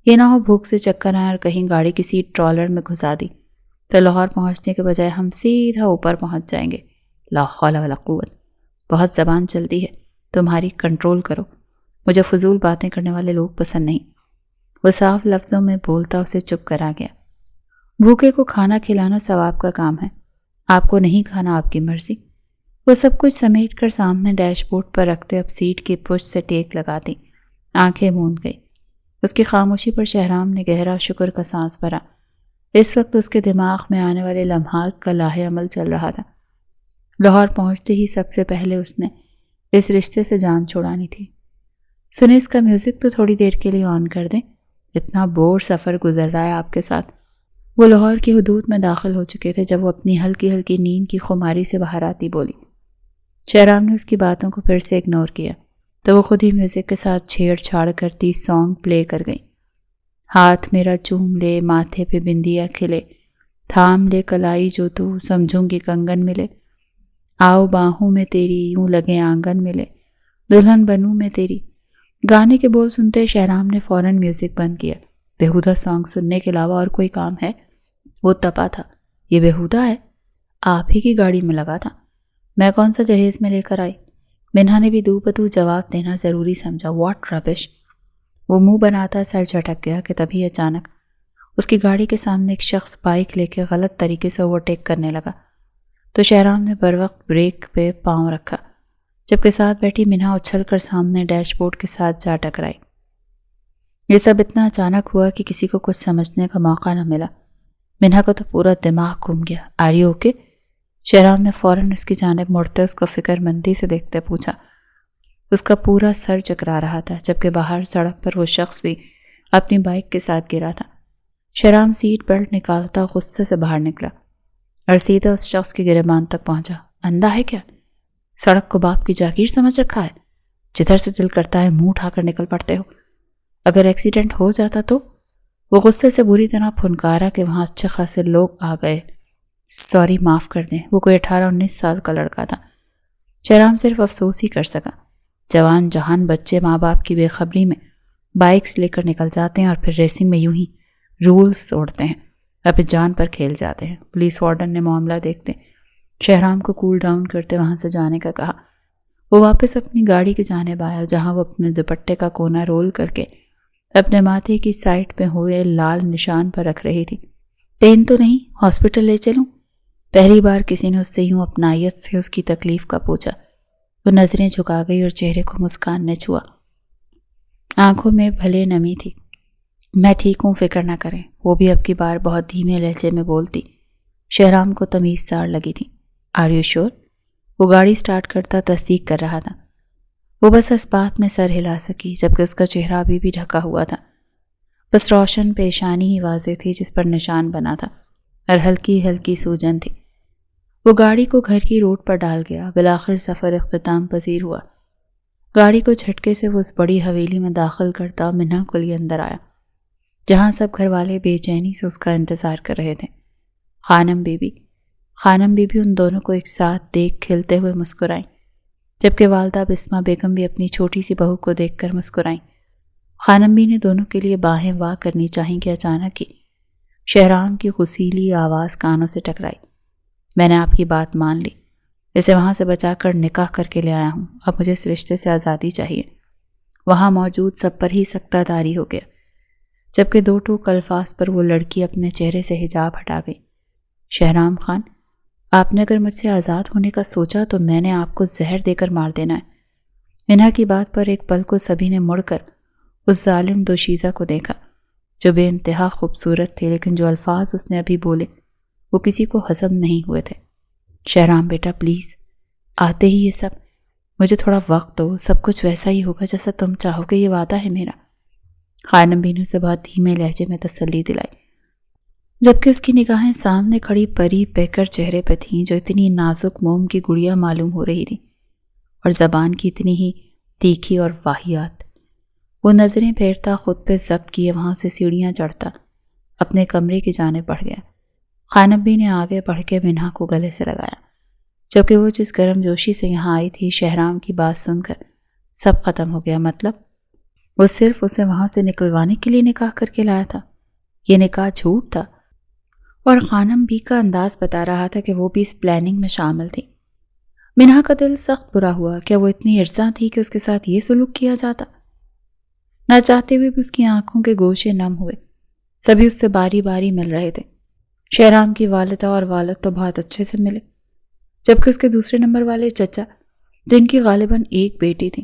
یہ نہ ہو بھوک سے چکر آئے اور کہیں گاڑی کسی ٹرالر میں گھسا دی تو لاہور پہنچنے کے بجائے ہم سیدھا اوپر پہنچ جائیں گے۔ لا حول ولا قوت، بہت زبان چلتی ہے تمہاری، کنٹرول کرو۔ مجھے فضول باتیں کرنے والے لوگ پسند نہیں۔ وہ صاف لفظوں میں بولتا اسے چپ کرا گیا۔ بھوکے کو کھانا کھلانا ثواب کا کام ہے، آپ کو نہیں کھانا آپ کی مرضی۔ وہ سب کچھ سمیٹ کر سامنے ڈیش بورڈ پر رکھتے اب سیٹ کی پشت سے ٹیک لگاتی، آنکھیں موند گئی۔ اس کی خاموشی پر شہرام نے گہرا شکر کا سانس بھرا۔ اس وقت اس کے دماغ میں آنے والے لمحات کا لاہ عمل چل رہا تھا۔ لاہور پہنچتے ہی سب سے پہلے اس نے اس رشتے سے جان چھڑانی تھی۔ سنیں، اس کا میوزک تو تھوڑی دیر کے لیے آن کر دیں، اتنا بور سفر گزر رہا ہے آپ کے ساتھ۔ وہ لاہور کی حدود میں داخل ہو چکے تھے جب وہ اپنی ہلکی ہلکی نیند کی خماری سے باہر آتی بولی۔ شہرام نے اس کی باتوں کو پھر سے اگنور کیا تو وہ خود ہی میوزک کے ساتھ چھیڑ چھاڑ کرتی سانگ پلے کر گئی۔ ہاتھ میرا چوم لے، ماتھے پہ بندیا کھلے، تھام لے کلائی جو تو سمجھوں گی کنگن ملے، آؤ باہوں میں تیری یوں لگے آنگن ملے، دلہن بنوں میں تیری۔ گانے کے بول سنتے شہرام نے فوراً میوزک بند کیا۔ بیہودہ سانگ سننے کے علاوہ اور کوئی کام ہے؟ وہ تپا تھا۔ یہ بیہودہ ہے؟ آپ ہی کی گاڑی میں لگا تھا، میں کون سا جہیز میں لے کر آئی؟ منہا نے بھی دو بدو جواب دینا ضروری سمجھا۔ واٹ ربش۔ وہ منہ بناتا سر جھٹک گیا کہ تبھی اچانک اس کی گاڑی کے سامنے ایک شخص بائک لے کے غلط طریقے سے اوورٹیک کرنے لگا تو شہرام نے بروقت بریک پہ پاؤں رکھا، جبکہ ساتھ بیٹھی منہا اچھل کر سامنے ڈیش بورڈ کے ساتھ جا ٹکرائی۔ یہ سب اتنا اچانک ہوا کہ کسی کو کچھ سمجھنے کا موقع نہ ملا۔ منہا کو تو پورا دماغ گھوم گیا۔ Are you okay? شہرام نے فوراً اس کی جانب مڑتے اس کو فکر مندی سے دیکھتے پوچھا۔ اس کا پورا سر چکرا رہا تھا، جبکہ باہر سڑک پر وہ شخص بھی اپنی بائک کے ساتھ گرا تھا۔ شہرام سیٹ بیلٹ نکالتا غصے سے باہر نکلا اور سیدھا اس شخص کے گریبان تک پہنچا۔ اندھا ہے کیا؟ سڑک کو باپ کی جاگیر سمجھ رکھا ہے؟ جدھر سے دل کرتا ہے منہ اٹھا کر نکل پڑتے ہو۔ اگر ایکسیڈنٹ ہو جاتا تو؟ وہ غصے سے بری طرح پھنکارا کہ وہاں اچھے خاصے لوگ آ گئے۔ سوری، معاف کر دیں۔ وہ کوئی 18-19 سال کا لڑکا تھا۔ شہرام صرف افسوس ہی کر سکا۔ جوان جہان بچے ماں باپ کی بے خبری میں بائکس لے کر نکل جاتے ہیں اور پھر ریسنگ میں یوں ہی رولز توڑتے ہیں، اپنی جان پر کھیل جاتے ہیں۔ پولیس وارڈن نے معاملہ دیکھتے شہرام کو کول ڈاؤن کرتے وہاں سے جانے کا کہا۔ وہ واپس اپنی گاڑی کی جانب آیا جہاں وہ اپنے دوپٹے کا کونا رول کر کے اپنے ماتھے کی سائڈ پہ ہوئے لال نشان پر رکھ رہی تھی۔ پین تو نہیں؟ ہاسپٹل لے چلوں؟ پہلی بار کسی نے اس سے یوں اپنائیت سے اس کی تکلیف کا پوچھا۔ وہ نظریں جھکا گئی اور چہرے کو مسکان نے چھوا۔ آنکھوں میں بھلے نمی تھی۔ میں ٹھیک ہوں، فکر نہ کریں۔ وہ بھی اب کی بار بہت دھیمے لہجے میں بولتی۔ شہرام کو تمیز دار لگی تھی۔ آر یو شور؟ وہ گاڑی سٹارٹ کرتا تصدیق کر رہا تھا۔ وہ بس اس بات میں سر ہلا سکی جبکہ اس کا چہرہ ابھی بھی ڈھکا ہوا تھا۔ بس روشن پیشانی ہی واضح تھی جس پر نشان بنا تھا اور ہلکی ہلکی سوجن تھی۔ وہ گاڑی کو گھر کی روڈ پر ڈال گیا۔ بالآخر سفر اختتام پذیر ہوا۔ گاڑی کو جھٹکے سے وہ اس بڑی حویلی میں داخل کرتا منہا کو لیے اندر آیا جہاں سب گھر والے بے چینی سے اس کا انتظار کر رہے تھے۔ خانم بی بی ان دونوں کو ایک ساتھ دیکھ کھلتے ہوئے مسکرائیں، جبکہ والدہ بسمہ بیگم بھی اپنی چھوٹی سی بہو کو دیکھ کر مسکرائیں۔ خانم بی نے دونوں کے لیے باہیں واہ کرنی چاہیں کہ اچانک ہی شہرام کی غسیلی آواز کانوں سے ٹکرائی۔ میں نے آپ کی بات مان لی، اسے وہاں سے بچا کر نکاح کر کے لے آیا ہوں، اب مجھے اس رشتے سے آزادی چاہیے۔ وہاں موجود سب پر ہی سکتہ طاری ہو گیا، جبکہ دو ٹوک الفاظ پر وہ لڑکی اپنے چہرے سے حجاب ہٹا گئی۔ شہرام خان، آپ نے اگر مجھ سے آزاد ہونے کا سوچا تو میں نے آپ کو زہر دے کر مار دینا ہے۔ منہا کی بات پر ایک پل کو سبھی نے مڑ کر اس ظالم دوشیزہ کو دیکھا جو بے انتہا خوبصورت تھے، لیکن جو الفاظ اس نے ابھی بولے وہ کسی کو ہضم نہیں ہوئے تھے۔ شہرام بیٹا پلیز، آتے ہی یہ سب مجھے تھوڑا وقت دو، سب کچھ ویسا ہی ہوگا جیسا تم چاہو گے، یہ وعدہ ہے میرا۔ خانم بی نے اسے بہت دھیمے لہجے میں تسلی دلائی، جبکہ اس کی نگاہیں سامنے کھڑی پری پیکر چہرے پہ تھیں جو اتنی نازک موم کی گڑیا معلوم ہو رہی تھی، اور زبان کی اتنی ہی تیکھی اور واہیات۔ وہ نظریں پھیرتا خود پہ ضبط کیے وہاں سے سیڑھیاں چڑھتا اپنے کمرے کی جانب بڑھ گیا۔ خانم بی نے آگے بڑھ کے منہا کو گلے سے لگایا، جبکہ وہ جس گرم جوشی سے یہاں آئی تھی، شہرام کی بات سن کر سب ختم ہو گیا۔ مطلب وہ صرف اسے وہاں سے نکلوانے کے لیے نکاح کر کے لایا تھا؟ یہ نکاح جھوٹ تھا، اور خانم بی کا انداز بتا رہا تھا کہ وہ بھی اس پلاننگ میں شامل تھی۔ منہا کا دل سخت برا ہوا، کیا وہ اتنی عرضاں تھی کہ اس کے ساتھ یہ سلوک کیا جاتا؟ نہ چاہتے ہوئے بھی اس کی آنکھوں کے گوشے نم ہوئے۔ سبھی اس سے باری باری مل رہے تھے۔ شہرام کی والدہ اور والد تو بہت اچھے سے ملے، جبکہ اس کے دوسرے نمبر والے چچا، جن کی غالباً ایک بیٹی تھی،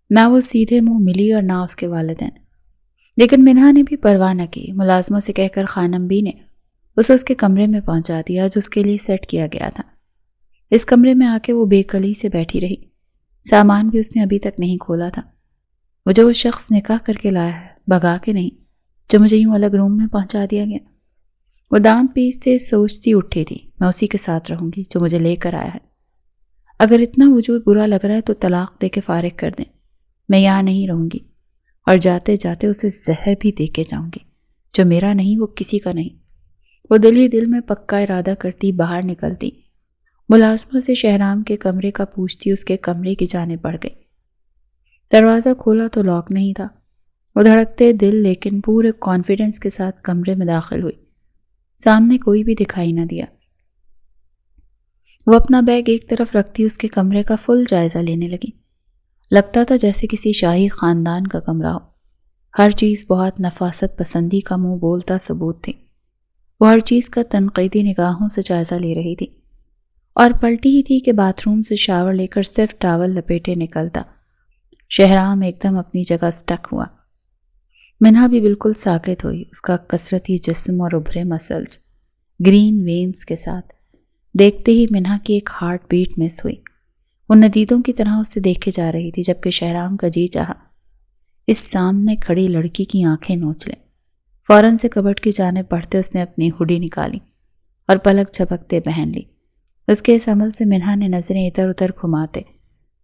نہ وہ سیدھے منہ ملی اور نہ اس کے والدین۔ لیکن منہا نے بھی پرواہ نہ کی۔ ملازموں سے کہہ کر خانم بی نے اسے اس کے کمرے میں پہنچا دیا جو اس کے لیے سیٹ کیا گیا تھا۔ اس کمرے میں آ کے وہ بے کلی سے بیٹھی رہی۔ سامان بھی اس نے ابھی تک نہیں کھولا تھا۔ مجھے وہ شخص نکاح کر کے لایا ہے، بھگا کے نہیں، جو مجھے یوں الگ روم میں پہنچا دیا گیا۔ وہ دام پیستے سوچتی اٹھی تھی، میں اسی کے ساتھ رہوں گی جو مجھے لے کر آیا ہے۔ اگر اتنا وجود برا لگ رہا ہے تو طلاق دے کے فارغ کر دیں، میں یہاں نہیں رہوں گی، اور جاتے جاتے اسے زہر بھی دے کے جاؤں گی، جو میرا نہیں وہ کسی کا نہیں۔ وہ دل ہی دل میں پکا ارادہ کرتی باہر نکلتی، ملازمہ سے شہرام کے کمرے کا پوچھتی اس کے کمرے کی جانب بڑھ گئی۔ دروازہ کھولا تو لاک نہیں تھا۔ وہ دھڑکتے دل لیکن پورے کانفیڈنس کے ساتھ کمرے میں داخل ہوئی۔ سامنے کوئی بھی دکھائی نہ دیا۔ وہ اپنا بیگ ایک طرف رکھتی اس کے کمرے کا فل جائزہ لینے لگی۔ لگتا تھا جیسے کسی شاہی خاندان کا کمرہ ہو۔ ہر چیز بہت نفاست پسندی کا منہ بولتا ثبوت تھی۔ وہ ہر چیز کا تنقیدی نگاہوں سے جائزہ لے رہی تھی، اور پلٹی ہی تھی کہ باتھ روم سے شاور لے کر صرف ٹاول لپیٹے نکلتا۔ شہرام ایک دم اپنی جگہ سٹک ہوا۔ منہا بھی بالکل ساکت ہوئی، اس کا کثرتی جسم اور ابھرے مسلز گرین وینز کے ساتھ۔ دیکھتے ہی منہا کی ایک ہارٹ بیٹ مس ہوئی۔ وہ ندیدوں کی طرح اسے دیکھے جا رہی تھی، جبکہ شہرام کا جی چاہا اس سامنے کھڑی لڑکی کی آنکھیں نوچ لے۔ فوراً سے کبٹ کی جانب بڑھتے اس نے اپنی ہڈی نکالی اور پلک جھپکتے پہن لی۔ اس کے اس عمل سے منہا نے نظریں ادھر ادھر گھماتے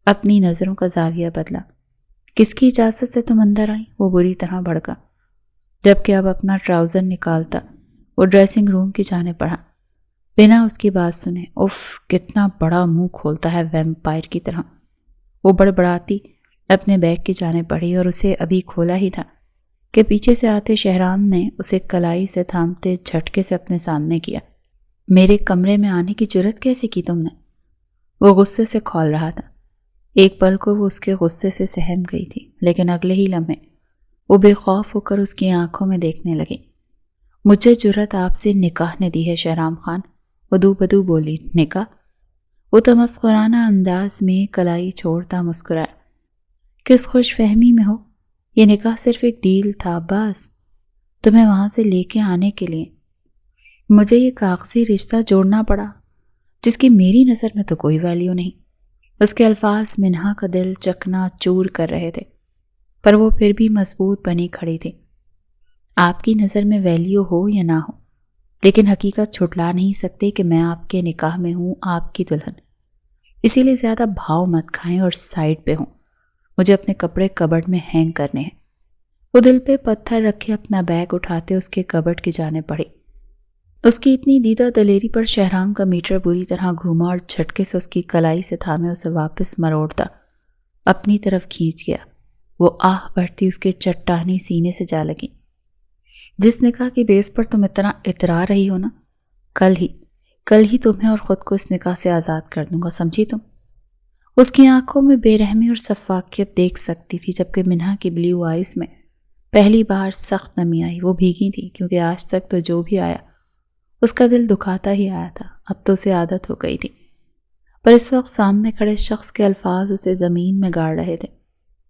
اپنی نظروں کا زاویہ بدلا۔ کس کی اجازت سے تم اندر آئی؟ وہ بری طرح بھڑکا، جبکہ اب اپنا ٹراؤزر نکالتا وہ ڈریسنگ روم کی جانب بڑھا، بنا اس کی بات سنے۔ اف، کتنا بڑا منہ کھولتا ہے ویمپائر کی طرح۔ وہ بڑبڑاتی اپنے بیگ کی جانب بڑھی، اور اسے ابھی کھولا ہی تھا کہ پیچھے سے آتے شہرام نے اسے کلائی سے تھامتے جھٹکے سے اپنے سامنے کیا۔ میرے کمرے میں آنے کی جرت کیسے کی تم نے؟ وہ غصے سے کھول رہا تھا۔ ایک پل کو وہ اس کے غصے سے سہم گئی تھی، لیکن اگلے ہی لمحے وہ بے خوف ہو کر اس کی آنکھوں میں دیکھنے لگی۔ مجھے جرت آپ سے نکاح نے دی ہے شہرام خان، وہ دو بدو بولی۔ نکاح؟ وہ تمسخرانہ انداز میں کلائی چھوڑتا مسکرایا۔ کس خوش فہمی میں ہو؟ یہ نکاح صرف ایک ڈیل تھا، بس تمہیں وہاں سے لے کے آنے کے لیے مجھے یہ کاغذی رشتہ جوڑنا پڑا، جس کی میری نظر میں تو کوئی ویلیو نہیں۔ اس کے الفاظ منہا کا دل چکنا چور کر رہے تھے، پر وہ پھر بھی مضبوط بنی کھڑی تھی۔ آپ کی نظر میں ویلیو ہو یا نہ ہو، لیکن حقیقت چھٹلا نہیں سکتے کہ میں آپ کے نکاح میں ہوں، آپ کی دلہن۔ اسی لیے زیادہ بھاؤ مت کھائیں اور سائڈ پہ ہوں۔ مجھے اپنے کپڑے کبڈ میں ہینگ کرنے ہیں۔ وہ دل پہ پتھر رکھے اپنا بیگ اٹھاتے اس کے کبڈ کی جانب بڑھی۔ اس کی اتنی دیدہ دلیری پر شہرام کا میٹر بری طرح گھوما اور جھٹکے سے اس کی کلائی سے تھامے اسے واپس مروڑتا اپنی طرف کھینچ گیا۔ وہ آہ بڑھتی اس کے چٹانی سینے سے جا لگی۔ جس نکاح کی بیس پر تم اتنا اترا رہی ہو نا، کل ہی تمہیں اور خود کو اس نکاح سے آزاد کر دوں گا، سمجھی تم؟ اس کی آنکھوں میں بے رحمی اور شفافیت دیکھ سکتی تھی، جبکہ منہا کی بلیو آئیز میں پہلی بار سخت نمی آئی۔ وہ بھیگی تھی، کیونکہ آج تک تو جو بھی آیا اس کا دل دکھاتا ہی آیا تھا۔ اب تو اسے عادت ہو گئی تھی، پر اس وقت سامنے کھڑے شخص کے الفاظ اسے زمین میں گاڑ رہے تھے،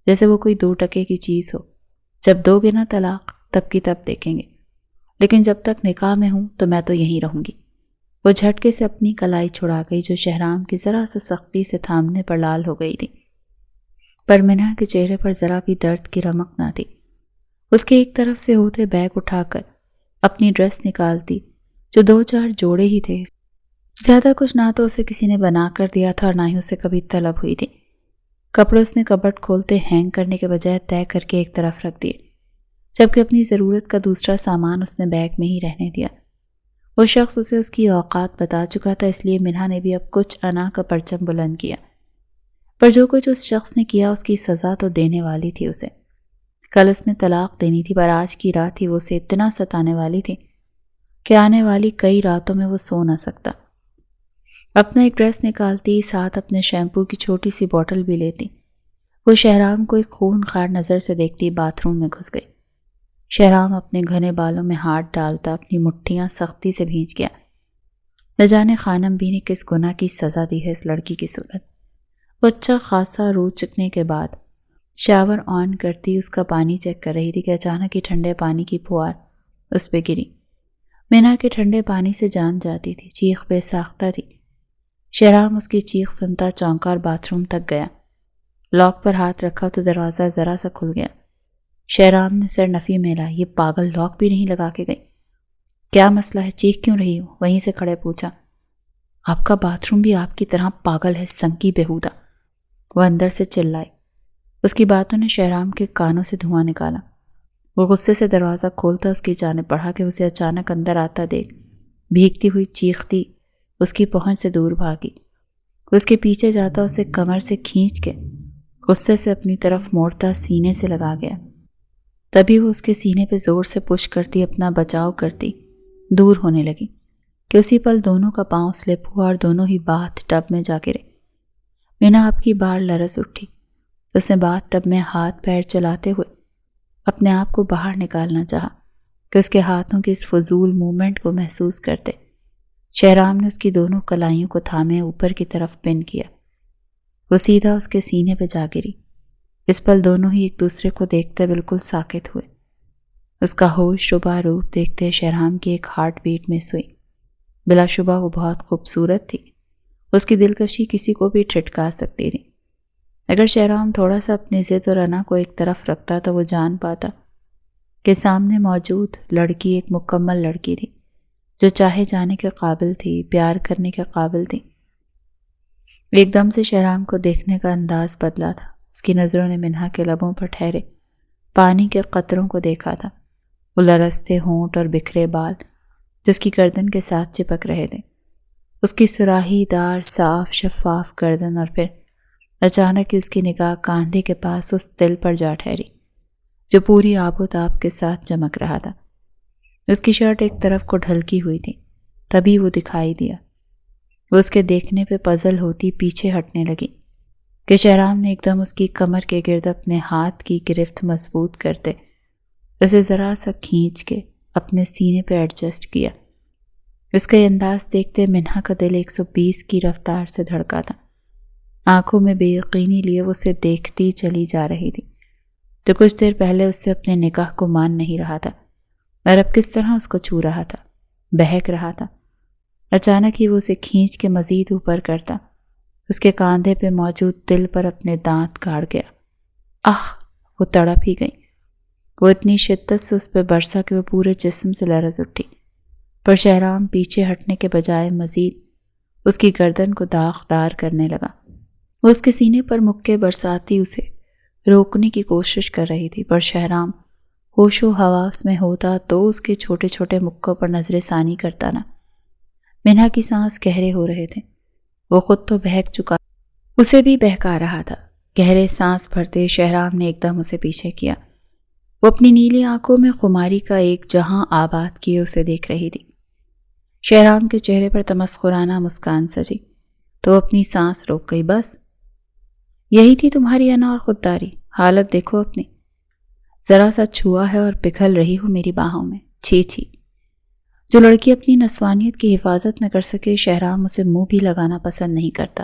جیسے وہ کوئی 2 ٹکے کی چیز ہو۔ جب دو گے نا طلاق، تب کی تب دیکھیں گے، لیکن جب تک نکاح میں ہوں تو میں تو یہیں رہوں گی۔ وہ جھٹکے سے اپنی کلائی چھڑا گئی، جو شہرام کی ذرا سے سختی سے تھامنے پر لال ہو گئی تھی۔ پر منہا کے چہرے پر ذرا بھی درد کی رمق نہ تھی۔ اس کے ایک طرف سے ہوتے بیگ اٹھا کر اپنی ڈریس نکالتی جو 2-4 جوڑے ہی تھے۔ زیادہ کچھ نہ تو اسے کسی نے بنا کر دیا تھا اور نہ ہی اسے کبھی طلب ہوئی تھی۔ کپڑے اس نے کبرٹ کھولتے ہینگ کرنے کے بجائے طے کر کے ایک طرف رکھ دیے، جبکہ اپنی ضرورت کا دوسرا سامان اس نے بیگ میں ہی رہنے دیا۔ وہ شخص اسے اس کی اوقات بتا چکا تھا، اس لیے منہا نے بھی اب کچھ انا کا پرچم بلند کیا۔ پر جو کچھ اس شخص نے کیا اس کی سزا تو دینے والی تھی اسے۔ کل اس نے طلاق دینی تھی، پر آج کی رات ہی وہ اسے اتنا ستانے والی تھی کہ آنے والی کئی راتوں میں وہ سو نہ سکتا۔ اپنا ایک ڈریس نکالتی، ساتھ اپنے شیمپو کی چھوٹی سی بوٹل بھی لیتی۔ وہ شہرام کو ایک خون خوار نظر سے دیکھتی باتھ روم میں گھس گئی۔ شہرام اپنے گھنے بالوں میں ہاتھ ڈالتا اپنی مٹھیاں سختی سے بھینچ گیا۔ نہ جانے خانم بھی نے کس گناہ کی سزا دی ہے اس لڑکی کی صورت۔ وہ اچھا خاصا رو چکنے کے بعد شاور آن کرتی اس کا پانی چیک کر رہی تھی کہ اچانک ہی ٹھنڈے پانی کی پھوار اس پہ گری۔ منہا کے ٹھنڈے پانی سے جان جاتی تھی، چیخ بے ساختہ تھی۔ شہرام اس کی چیخ سنتا چونکا اور باتھ روم تک گیا۔ لاک پر ہاتھ رکھا تو دروازہ ذرا سا کھل گیا۔ شہرام نے سر نفی میں لا، یہ پاگل لاک بھی نہیں لگا کے گئی۔ کیا مسئلہ ہے، چیخ کیوں رہی ہو؟ وہیں سے کھڑے پوچھا۔ آپ کا باتھ روم بھی آپ کی طرح پاگل ہے، سنکی بےہودہ، وہ اندر سے چلائی۔ اس کی باتوں نے شہرام کے کانوں سے دھواں نکالا۔ وہ غصے سے دروازہ کھولتا اس کی جانب بڑھا کہ اسے اچانک اندر آتا دیکھ بھیگتی ہوئی چیختی اس کی پہنچ سے دور بھاگی۔ اس کے پیچھے جاتا اسے کمر سے کھینچ کے غصے سے اپنی طرف موڑتا سینے سے لگا گیا۔ تبھی وہ اس کے سینے پہ زور سے پش کرتی اپنا بچاؤ کرتی دور ہونے لگی کہ اسی پل دونوں کا پاؤں سلپ ہوا اور دونوں ہی باتھ ٹب میں جا گرے۔ منہا آپ کی بار لرز اٹھی۔ اس نے باتھ ٹب میں ہاتھ پیر چلاتے ہوئے اپنے آپ کو باہر نکالنا چاہا کہ اس کے ہاتھوں کی اس فضول موومنٹ کو محسوس کرتے شہرام نے اس کی دونوں کلائیوں کو تھامے اوپر کی طرف پن کیا۔ وہ سیدھا اس کے سینے پہ جا گری۔ اس پل دونوں ہی ایک دوسرے کو دیکھتے بالکل ساکت ہوئے۔ اس کا ہوش ربا روپ دیکھتے شہرام کی ایک ہارٹ بیٹ مس ہوئی۔ بلا شبہ وہ بہت خوبصورت تھی، اس کی دلکشی کسی کو بھی ٹھٹکا سکتی تھی۔ اگر شہرام تھوڑا سا اپنی ضد اور انا کو ایک طرف رکھتا تو وہ جان پاتا کہ سامنے موجود لڑکی ایک مکمل لڑکی تھی جو چاہے جانے کے قابل تھی، پیار کرنے کے قابل تھی۔ ایک دم سے شہرام کو دیکھنے کا انداز بدلا تھا۔ اس کی نظروں نے منہا کے لبوں پر ٹھہرے پانی کے قطروں کو دیکھا تھا، وہ لرزتے ہونٹ اور بکھرے بال جس کی گردن کے ساتھ چپک رہے تھے، اس کی سراہی دار صاف شفاف گردن، اور پھر اچانک اس کی نگاہ کاندھے کے پاس اس دل پر جا ٹھہری جو پوری آب و تاب کے ساتھ چمک رہا تھا۔ اس کی شرٹ ایک طرف کو ڈھلکی ہوئی تھی، تبھی وہ دکھائی دیا۔ وہ اس کے دیکھنے پہ پزل ہوتی پیچھے ہٹنے لگی کہ شہرام نے ایک دم اس کی کمر کے گرد اپنے ہاتھ کی گرفت مضبوط کرتے اسے ذرا سا کھینچ کے اپنے سینے پہ ایڈجسٹ کیا۔ اس کا یہ انداز دیکھتے منہا کا دل 120 کی رفتار سے دھڑکا تھا۔ آنکھوں میں بے یقینی لیے وہ اسے دیکھتی چلی جا رہی تھی جو کچھ دیر پہلے اس سے اپنے نکاح کو مان نہیں رہا تھا، اور اب کس طرح اس کو چھو رہا تھا، بہک رہا تھا۔ اچانک ہی وہ اسے کھینچ کے مزید اوپر کرتا اس کے کاندھے پہ موجود دل پر اپنے دانت گاڑ گیا۔ وہ تڑپ ہی گئی۔ وہ اتنی شدت سے اس پہ برسا کہ وہ پورے جسم سے لرز اٹھی، پر شہرام پیچھے ہٹنے کے بجائے مزید اس کی گردن کو داغدار کرنے لگا۔ وہ اس کے سینے پر مکے برساتی اسے روکنے کی کوشش کر رہی تھی، پر شہرام ہوش و حواس میں ہوتا تو اس کے چھوٹے چھوٹے مکوں پر نظر ثانی کرتا نہ۔ منہا کی سانس گہرے ہو رہے تھے، وہ خود تو بہک چکا، اسے بھی بہکا رہا تھا۔ گہرے سانس بھرتے شہرام نے ایک دم اسے پیچھے کیا۔ وہ اپنی نیلی آنکھوں میں خماری کا ایک جہاں آباد کیے اسے دیکھ رہی تھی۔ شہرام کے چہرے پر تمسخرانہ مسکان سجی تو وہ اپنی سانس روک گئی۔ بس یہی تھی تمہاری انا اور خودداری؟ حالت دیکھو اپنی، ذرا سا چھوا ہے اور پگھل رہی ہو میری باہوں میں۔ چھی چھی، جو لڑکی اپنی نسوانیت کی حفاظت نہ کر سکے شہرام اسے منہ بھی لگانا پسند نہیں کرتا۔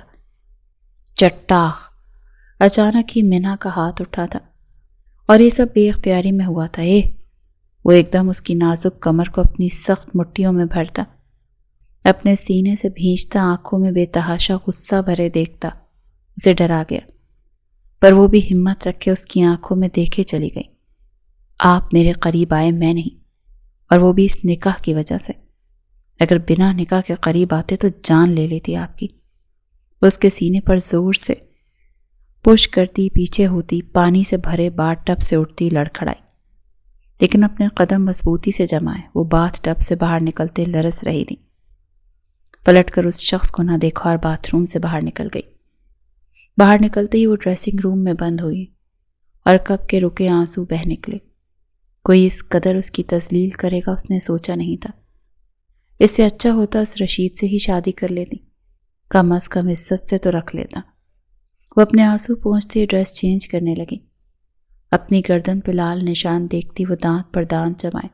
چٹاخ! اچانک ہی منہا کا ہاتھ اٹھا تھا اور یہ سب بے اختیاری میں ہوا تھا۔ وہ ایک دم اس کی نازک کمر کو اپنی سخت مٹھیوں میں بھرتا، اپنے سینے سے بھینچتا، آنکھوں میں بے تحاشا غصہ بھرے دیکھتا اسے ڈرا گیا۔ پر وہ بھی ہمت رکھ کے اس کی آنکھوں میں دیکھے چلی گئی۔ آپ میرے قریب آئے، میں نہیں، اور وہ بھی اس نکاح کی وجہ سے۔ اگر بنا نکاح کے قریب آتے تو جان لے لیتی آپ کی۔ اس کے سینے پر زور سے پش کرتی، پیچھے ہوتی، پانی سے بھرے باتھ ٹب سے اٹھتی، لڑکھڑائی، لیکن اپنے قدم مضبوطی سے جمائے وہ باتھ ٹب سے باہر نکلتے لرز رہی تھی۔ پلٹ کر اس شخص کو نہ دیکھا اور باتھ روم سے باہر نکل گئی۔ باہر نکلتے ہی وہ ڈریسنگ روم میں بند ہوئی اور کب کے رکے آنسو بہہ نکلے۔ کوئی اس قدر اس کی تذلیل کرے گا اس نے سوچا نہیں تھا۔ اس سے اچھا ہوتا اس رشید سے ہی شادی کر لیتی، کم از کم عزت سے تو رکھ لیتا۔ وہ اپنے آنسو پہنچتے ڈریس چینج کرنے لگی۔ اپنی گردن پہ لال نشان دیکھتی وہ دانت پر دانت جمائے۔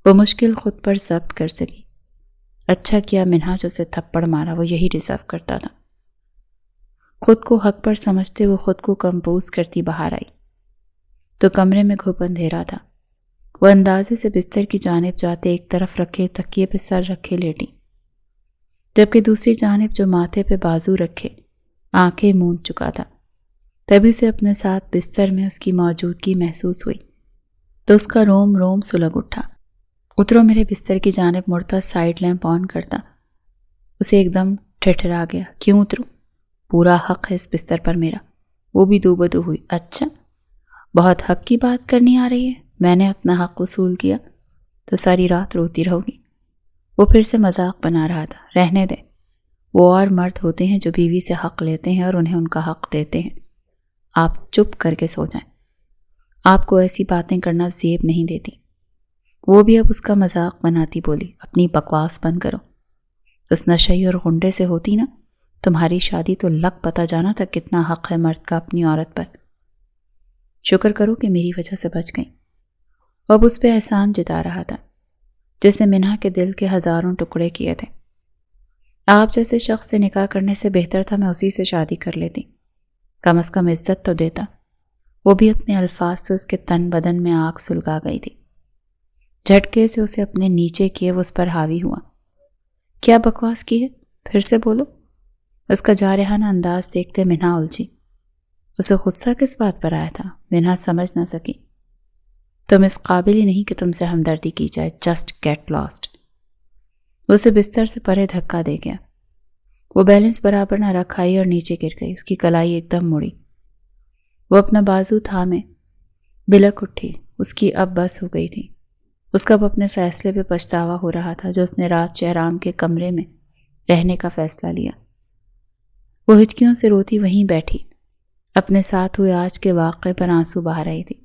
وہ مشکل خود پر ضبط کر سکی۔ اچھا کیا منہاج اسے تھپڑ مارا، وہ یہی ڈیزرو کرتا تھا۔ خود کو حق پر سمجھتے وہ خود کو کمپوز کرتی باہر آئی تو کمرے میں گھپ اندھیرا تھا۔ وہ اندازے سے بستر کی جانب جاتے ایک طرف رکھے تکیے پہ سر رکھے لیٹی، جبکہ دوسری جانب جو ماتھے پہ بازو رکھے آنکھیں موند چکا تھا۔ تبھی اسے اپنے ساتھ بستر میں اس کی موجودگی محسوس ہوئی تو اس کا روم روم سلگ اٹھا۔ اترو میرے بستر کی جانب مڑتا سائیڈ لیمپ آن کرتا اسے ایک دم ٹھٹھرا گیا۔ کیوں اتروں؟ پورا حق ہے اس بستر پر میرا۔ وہ بھی دو بدو ہوئی۔ اچھا، بہت حق کی بات کرنی آ رہی ہے۔ میں نے اپنا حق وصول کیا تو ساری رات روتی رہو گی۔ وہ پھر سے مذاق بنا رہا تھا۔ رہنے دے، وہ اور مرد ہوتے ہیں جو بیوی سے حق لیتے ہیں اور انہیں ان کا حق دیتے ہیں۔ آپ چپ کر کے سو جائیں۔ آپ کو ایسی باتیں کرنا زیب نہیں دیتی۔ وہ بھی اب اس کا مذاق بناتی بولی، اپنی بکواس بند کرو۔ اس نشئی اور غنڈے سے ہوتی نا تمہاری شادی تو لگ پتہ جانا تھا کتنا حق ہے مرد کا اپنی عورت پر۔ شکر کرو کہ میری وجہ سے بچ گئی۔ وہ اب اس پہ احسان جتا رہا تھا جس نے منہا کے دل کے ہزاروں ٹکڑے کیے تھے۔ آپ جیسے شخص سے نکاح کرنے سے بہتر تھا میں اسی سے شادی کر لیتی، کم از کم عزت تو دیتا۔ وہ بھی اپنے الفاظ سے اس کے تن بدن میں آگ سلگا گئی تھی۔ جھٹکے سے اسے اپنے نیچے کیے وہ اس پر حاوی ہوا۔ کیا بکواس کی ہے؟ پھر سے بولو۔ اس کا جارحانہ انداز دیکھتے منہا الجھی۔ اسے غصہ کس بات پر آیا تھا منہا سمجھ نہ سکی۔ تم اس قابل ہی نہیں کہ تم سے ہمدردی کی جائے، جسٹ گیٹ لاسٹ۔ اسے بستر سے پرے دھکا دے گیا۔ وہ بیلنس برابر نہ رکھ آئی اور نیچے گر گئی۔ اس کی کلائی ایک دم مڑی۔ وہ اپنا بازو تھامے بلک اٹھی۔ اس کی اب بس ہو گئی تھی۔ اس کا اب اپنے فیصلے پہ پچھتاوا ہو رہا تھا جو اس نے رات شہرام کے کمرے میں رہنے کا فیصلہ لیا۔ وہ ہچکیوں سے روتی وہیں بیٹھی، اپنے ساتھ ہوئے آج کے واقعے پر آنسو بہا رہی تھی۔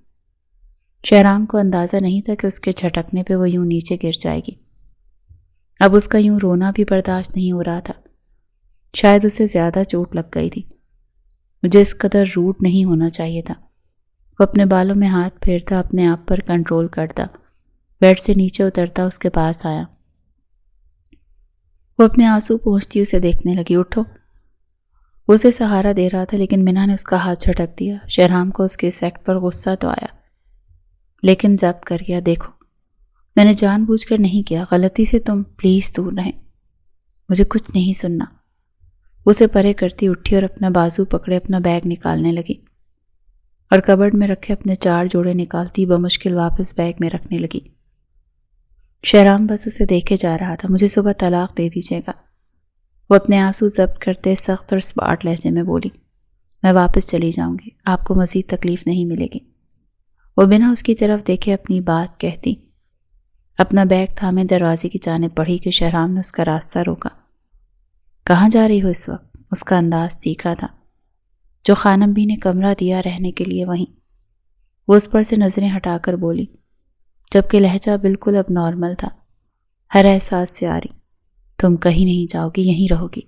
شہرام کو اندازہ نہیں تھا کہ اس کے جھٹکنے پہ وہ یوں نیچے گر جائے گی۔ اب اس کا یوں رونا بھی برداشت نہیں ہو رہا تھا۔ شاید اسے زیادہ چوٹ لگ گئی تھی۔ مجھے اس قدر روڈ نہیں ہونا چاہیے تھا۔ وہ اپنے بالوں میں ہاتھ پھیرتا، اپنے آپ پر کنٹرول کرتا، بیڈ سے نیچے اترتا، اس کے پاس آیا۔ وہ اپنے آنسو پونچھتی اسے دیکھنے لگی۔ اٹھو۔ وہ اسے سہارا دے رہا تھا لیکن منہا نے اس کا ہاتھ جھٹک دیا۔ شہرام کو اس کے اس ایکٹ پر غصہ تو آیا لیکن ضبط کر گیا۔ دیکھو، میں نے جان بوجھ کر نہیں کیا، غلطی سے تم پلیز دور رہیں، مجھے کچھ نہیں سننا۔ اسے پرے کرتی اٹھی اور اپنا بازو پکڑے اپنا بیگ نکالنے لگی اور کبرڈ میں رکھے اپنے 4 جوڑے نکالتی بمشکل واپس بیگ میں رکھنے لگی۔ شہرام بس اسے دیکھے جا رہا تھا۔ مجھے صبح طلاق دے دیجیے گا، وہ اپنے آنسو ضبط کرتے سخت اور سپاٹ لہجے میں بولی۔ میں واپس چلی جاؤں گی، آپ کو مزید تکلیف نہیں ملے گی۔ وہ بنا اس کی طرف دیکھے اپنی بات کہتی اپنا بیگ تھامے دروازے کی جانب بڑھی کہ شہرام نے اس کا راستہ روکا۔ کہاں جا رہی ہو اس وقت؟ اس کا انداز تیکھا تھا۔ جو خانم بھی نے کمرہ دیا رہنے کے لیے وہیں۔ وہ اس پر سے نظریں ہٹا کر بولی جبکہ لہجہ بالکل اب نارمل تھا، ہر احساس سے آ رہی۔ تم کہیں نہیں جاؤ گی، یہیں رہو گی۔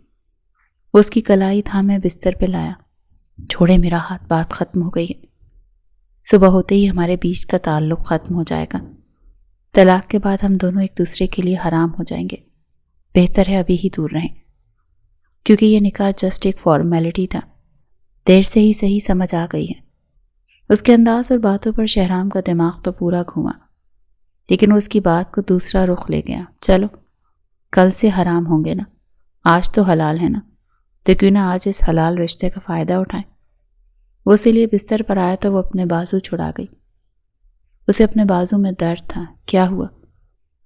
وہ اس کی کلائی تھامے بستر پہ لایا۔ چھوڑے میرا ہاتھ، بات ختم ہو گئی ہے۔ صبح ہوتے ہی ہمارے بیچ کا تعلق ختم ہو جائے گا۔ طلاق کے بعد ہم دونوں ایک دوسرے کے لیے حرام ہو جائیں گے۔ بہتر ہے ابھی ہی دور رہیں، کیونکہ یہ نکاح جسٹ ایک فارمیلٹی تھا۔ دیر سے ہی صحیح سمجھ آ گئی ہے۔ اس کے انداز اور باتوں پر شہرام کا دماغ تو پورا گھوما، لیکن وہ اس کی بات کو دوسرا رخ لے گیا۔ چلو، کل سے حرام ہوں گے نا، آج تو حلال ہے نا، تو کیوں نہ آج اس حلال رشتے کا فائدہ اٹھائیں۔ وہ اسی لیے بستر پر آیا تو وہ اپنے بازو چھڑا گئی۔ اسے اپنے بازو میں درد تھا۔ کیا ہوا؟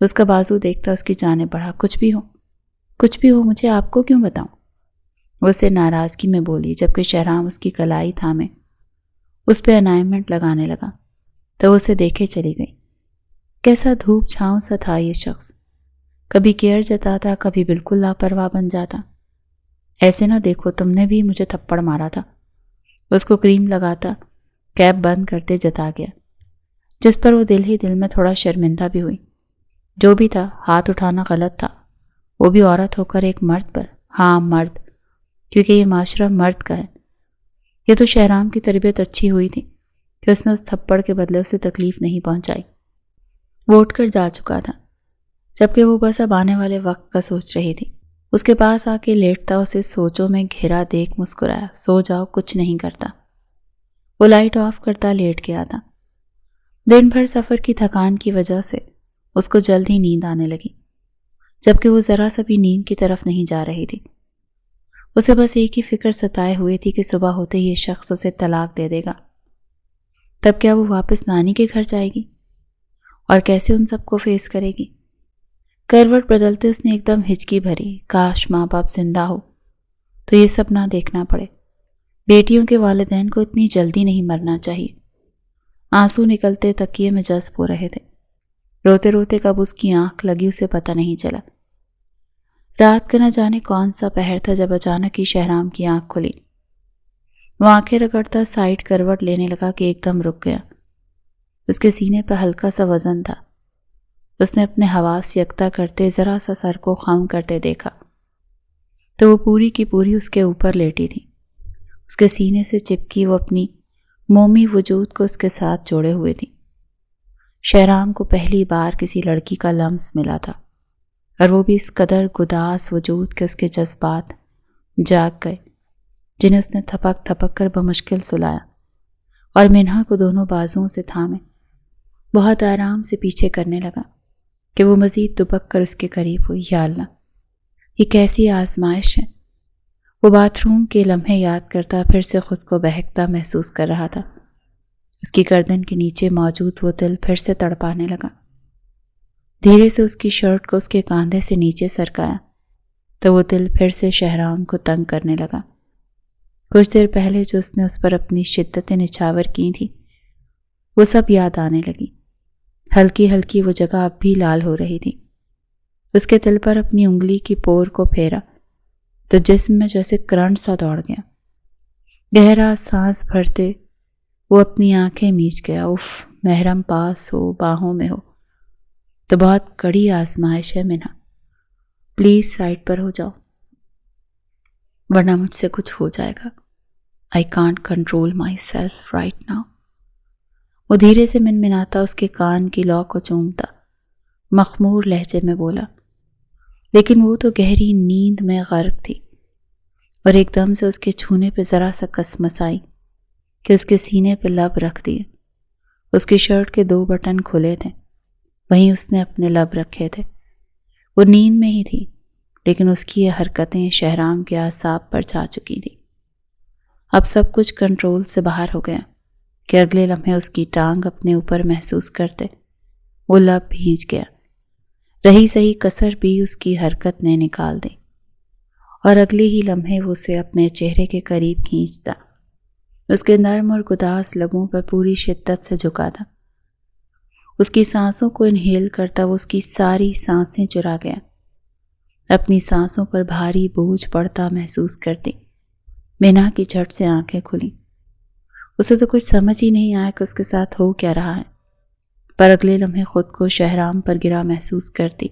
اس کا بازو دیکھتا اس کی جانب بڑھا۔ کچھ بھی ہو مجھے آپ کو کیوں بتاؤں؟ وہ اسے ناراضگی میں بولی، جبکہ شہرام اس کی کلائی تھامے اس پہ انائمنٹ لگانے لگا تو وہ اسے دیکھے چلی گئی۔ کیسا دھوپ چھاؤں سا تھا یہ شخص، کبھی کیئر جتاتا، کبھی بالکل لاپرواہ بن جاتا۔ ایسے نہ دیکھو، تم نے بھی مجھے تھپڑ مارا تھا۔ اس کو کریم لگاتا کیپ بند کرتے جتا گیا، جس پر وہ دل ہی دل میں تھوڑا شرمندہ بھی ہوئی۔ جو بھی تھا، ہاتھ اٹھانا غلط تھا، وہ بھی عورت ہو کر ایک مرد پر۔ ہاں مرد، کیونکہ یہ معاشرہ مرد کا ہے۔ یہ تو شہرام کی تربیت اچھی ہوئی تھی کہ اس نے اس تھپڑ کے بدلے اسے تکلیف نہیں پہنچائی۔ وہ اٹھ کر جا چکا تھا، جبکہ وہ بس اب آنے والے وقت کا سوچ رہی تھی۔ اس کے پاس آ کے لیٹتا اسے سوچوں میں گھرا دیکھ مسکرایا۔ سو جاؤ، کچھ نہیں کرتا۔ وہ لائٹ آف کرتا لیٹ گیا تھا۔ دن بھر سفر کی تھکان کی وجہ سے اس کو جلد ہی نیند آنے لگی، جبکہ وہ ذرا سا بھی نیند کی طرف نہیں جا رہی تھی۔ اسے بس ایک ہی فکر ستائے ہوئے تھی کہ صبح ہوتے ہی یہ شخص اسے طلاق دے دے گا۔ تب کیا وہ واپس نانی کے گھر جائے گی اور کیسے ان سب کو فیس کرے گی؟ کروٹ بدلتے اس نے ایک دم ہچکی بھری۔ کاش ماں باپ زندہ ہو تو یہ سب نہ دیکھنا پڑے۔ بیٹیوں کے والدین کو اتنی جلدی نہیں مرنا چاہیے۔ آنسو نکلتے تکیے میں جذب ہو رہے تھے۔ روتے روتے کب اس کی آنکھ لگی اسے پتہ نہیں چلا۔ رات کا نہ جانے کون سا پہر تھا جب اچانک ہی شہرام کی آنکھ کھلی۔ وہ آنکھیں رگڑتا سائڈ کروٹ لینے لگا کہ ایک دم رک گیا۔ اس کے سینے پر ہلکا سا وزن تھا۔ اس نے اپنے حواس یکتا کرتے ذرا سا سر کو خم کرتے دیکھا تو وہ پوری کی پوری اس کے اوپر لیٹی تھی۔ اس کے سینے سے چپکی وہ اپنی مومی وجود کو اس کے ساتھ جوڑے ہوئے تھی۔ شہرام کو پہلی بار کسی لڑکی کا لمس ملا تھا، اور وہ بھی اس قدر گداس وجود کہ اس کے جذبات جاگ گئے، جنہیں اس نے تھپک تھپک کر بمشکل سلایا اور منہا کو دونوں بازوؤں سے تھامے بہت آرام سے پیچھے کرنے لگا کہ وہ مزید دبک کر اس کے قریب ہوئی۔ یا اللہ، یہ کیسی آزمائش ہے؟ وہ باتھ روم کے لمحے یاد کرتا پھر سے خود کو بہکتا محسوس کر رہا تھا۔ اس کی گردن کے نیچے موجود وہ دل پھر سے تڑپانے لگا۔ دھیرے سے اس کی شرٹ کو اس کے کاندھے سے نیچے سرکایا تو وہ دل پھر سے شہرام کو تنگ کرنے لگا۔ کچھ دیر پہلے جو اس نے اس پر اپنی شدتیں نچھاور کی تھی وہ سب یاد آنے لگی۔ ہلکی ہلکی وہ جگہ اب بھی لال ہو رہی تھی۔ اس کے دل پر اپنی انگلی کی پور کو پھیرا تو جسم میں جیسے کرنٹ سا دوڑ گیا۔ گہرا سانس بھرتے وہ اپنی آنکھیں میچ گیا۔ اف، محرم پاس ہو، باہوں میں ہو تو بہت کڑی آزمائش ہے منہا، پلیز سائڈ پر ہو جاؤ ورنہ مجھ سے کچھ ہو جائے گا۔ I can't control myself right now۔ وہ دھیرے سے منمناتا اس کے کان کی لو کو چومتا مخمور لہجے میں بولا، لیکن وہ تو گہری نیند میں غرق تھی، اور ایک دم سے اس کے چھونے پہ ذرا سا کسمس آئی کہ اس کے سینے پہ لب رکھ دیے۔ اس کی شرٹ کے 2 بٹن کھلے تھے، وہیں اس نے اپنے لب رکھے تھے۔ وہ نیند میں ہی تھی، لیکن اس کی یہ حرکتیں شہرام کے اعصاب پر جا چکی تھی۔ اب سب کچھ کنٹرول سے باہر ہو گیا کہ اگلے لمحے اس کی ٹانگ اپنے اوپر محسوس کرتے وہ لب بھیج گیا۔ رہی سہی کسر بھی اس کی حرکت نے نکال دی، اور اگلے ہی لمحے وہ اسے اپنے چہرے کے قریب کھینچتا، اس کے نرم اور گداس لبوں پر پوری شدت سے جھکا تھا۔ اس کی سانسوں کو انہیل کرتا وہ اس کی ساری سانسیں چرا گیا، اپنی سانسوں پر بھاری بوجھ پڑتا محسوس کرتی منہا کی جھٹ سے آنکھیں کھلیں۔ اسے تو کچھ سمجھ ہی نہیں آیا کہ اس کے ساتھ ہو کیا رہا ہے، پر اگلے لمحے خود کو شہرام پر گرا محسوس کرتی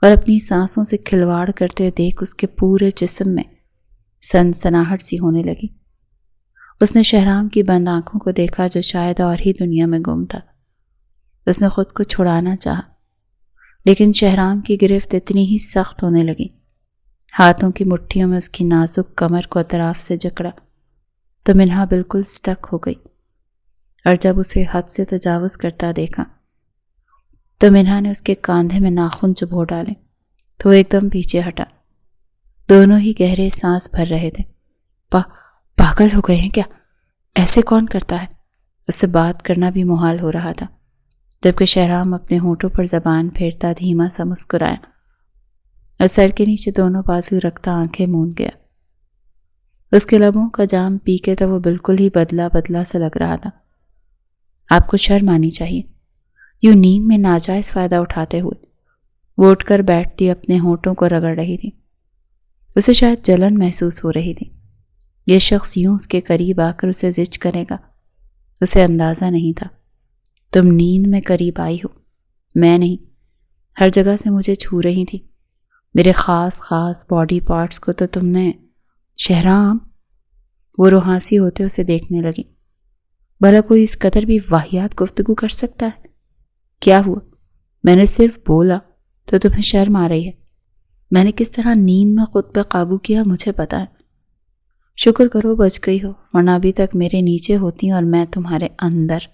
اور اپنی سانسوں سے کھلواڑ کرتے دیکھ اس کے پورے جسم میں سنسناہٹ سی ہونے لگی۔ اس نے شہرام کی بند آنکھوں کو دیکھا جو شاید اور ہی دنیا میں گم تھا۔ اس نے خود کو چھڑانا چاہا، لیکن شہرام کی گرفت اتنی ہی سخت ہونے لگی۔ ہاتھوں کی مٹھیوں میں اس کی نازک کمر کو اطراف سے جکڑا تو منہا بالکل سٹک ہو گئی، اور جب اسے حد سے تجاوز کرتا دیکھا تو منہا نے اس کے کاندھے میں ناخن چبھو ڈالے تو وہ ایک دم پیچھے ہٹا۔ دونوں ہی گہرے سانس بھر رہے تھے۔ پاگل ہو گئے ہیں کیا؟ ایسے کون کرتا ہے؟ اس سے بات کرنا بھی محال ہو رہا تھا، جبکہ شہرام اپنے ہونٹوں پر زبان پھیرتا دھیما سا مسکرایا اور سر کے نیچے دونوں بازو رکھتا آنکھیں موند گیا۔ اس کے لبوں کا جام پی کے تو وہ بالکل ہی بدلا بدلا سا لگ رہا تھا۔ آپ کو شرم آنی چاہیے، یوں نیند میں ناجائز فائدہ اٹھاتے ہوئے۔ وہ اٹھ کر بیٹھتی اپنے ہونٹوں کو رگڑ رہی تھی۔ اسے شاید جلن محسوس ہو رہی تھی۔ یہ شخص یوں اس کے قریب آ کر اسے زچ کرے گا، اسے اندازہ نہیں تھا۔ تم نیند میں قریب آئی ہو، میں نہیں۔ ہر جگہ سے مجھے چھو رہی تھی، میرے خاص باڈی پارٹس کو تو تم نے۔ شہرام، وہ روحانسی ہوتے اسے دیکھنے لگی۔ بھلا کوئی اس قدر بھی واہیات گفتگو کر سکتا ہے؟ کیا ہوا؟ میں نے صرف بولا تو تمہیں شرم آ رہی ہے؟ میں نے کس طرح نیند میں خود پہ قابو کیا مجھے پتا ہے۔ شکر کرو بچ گئی ہو، ورنہ ابھی تک میرے نیچے ہوتی اور میں تمہارے اندر۔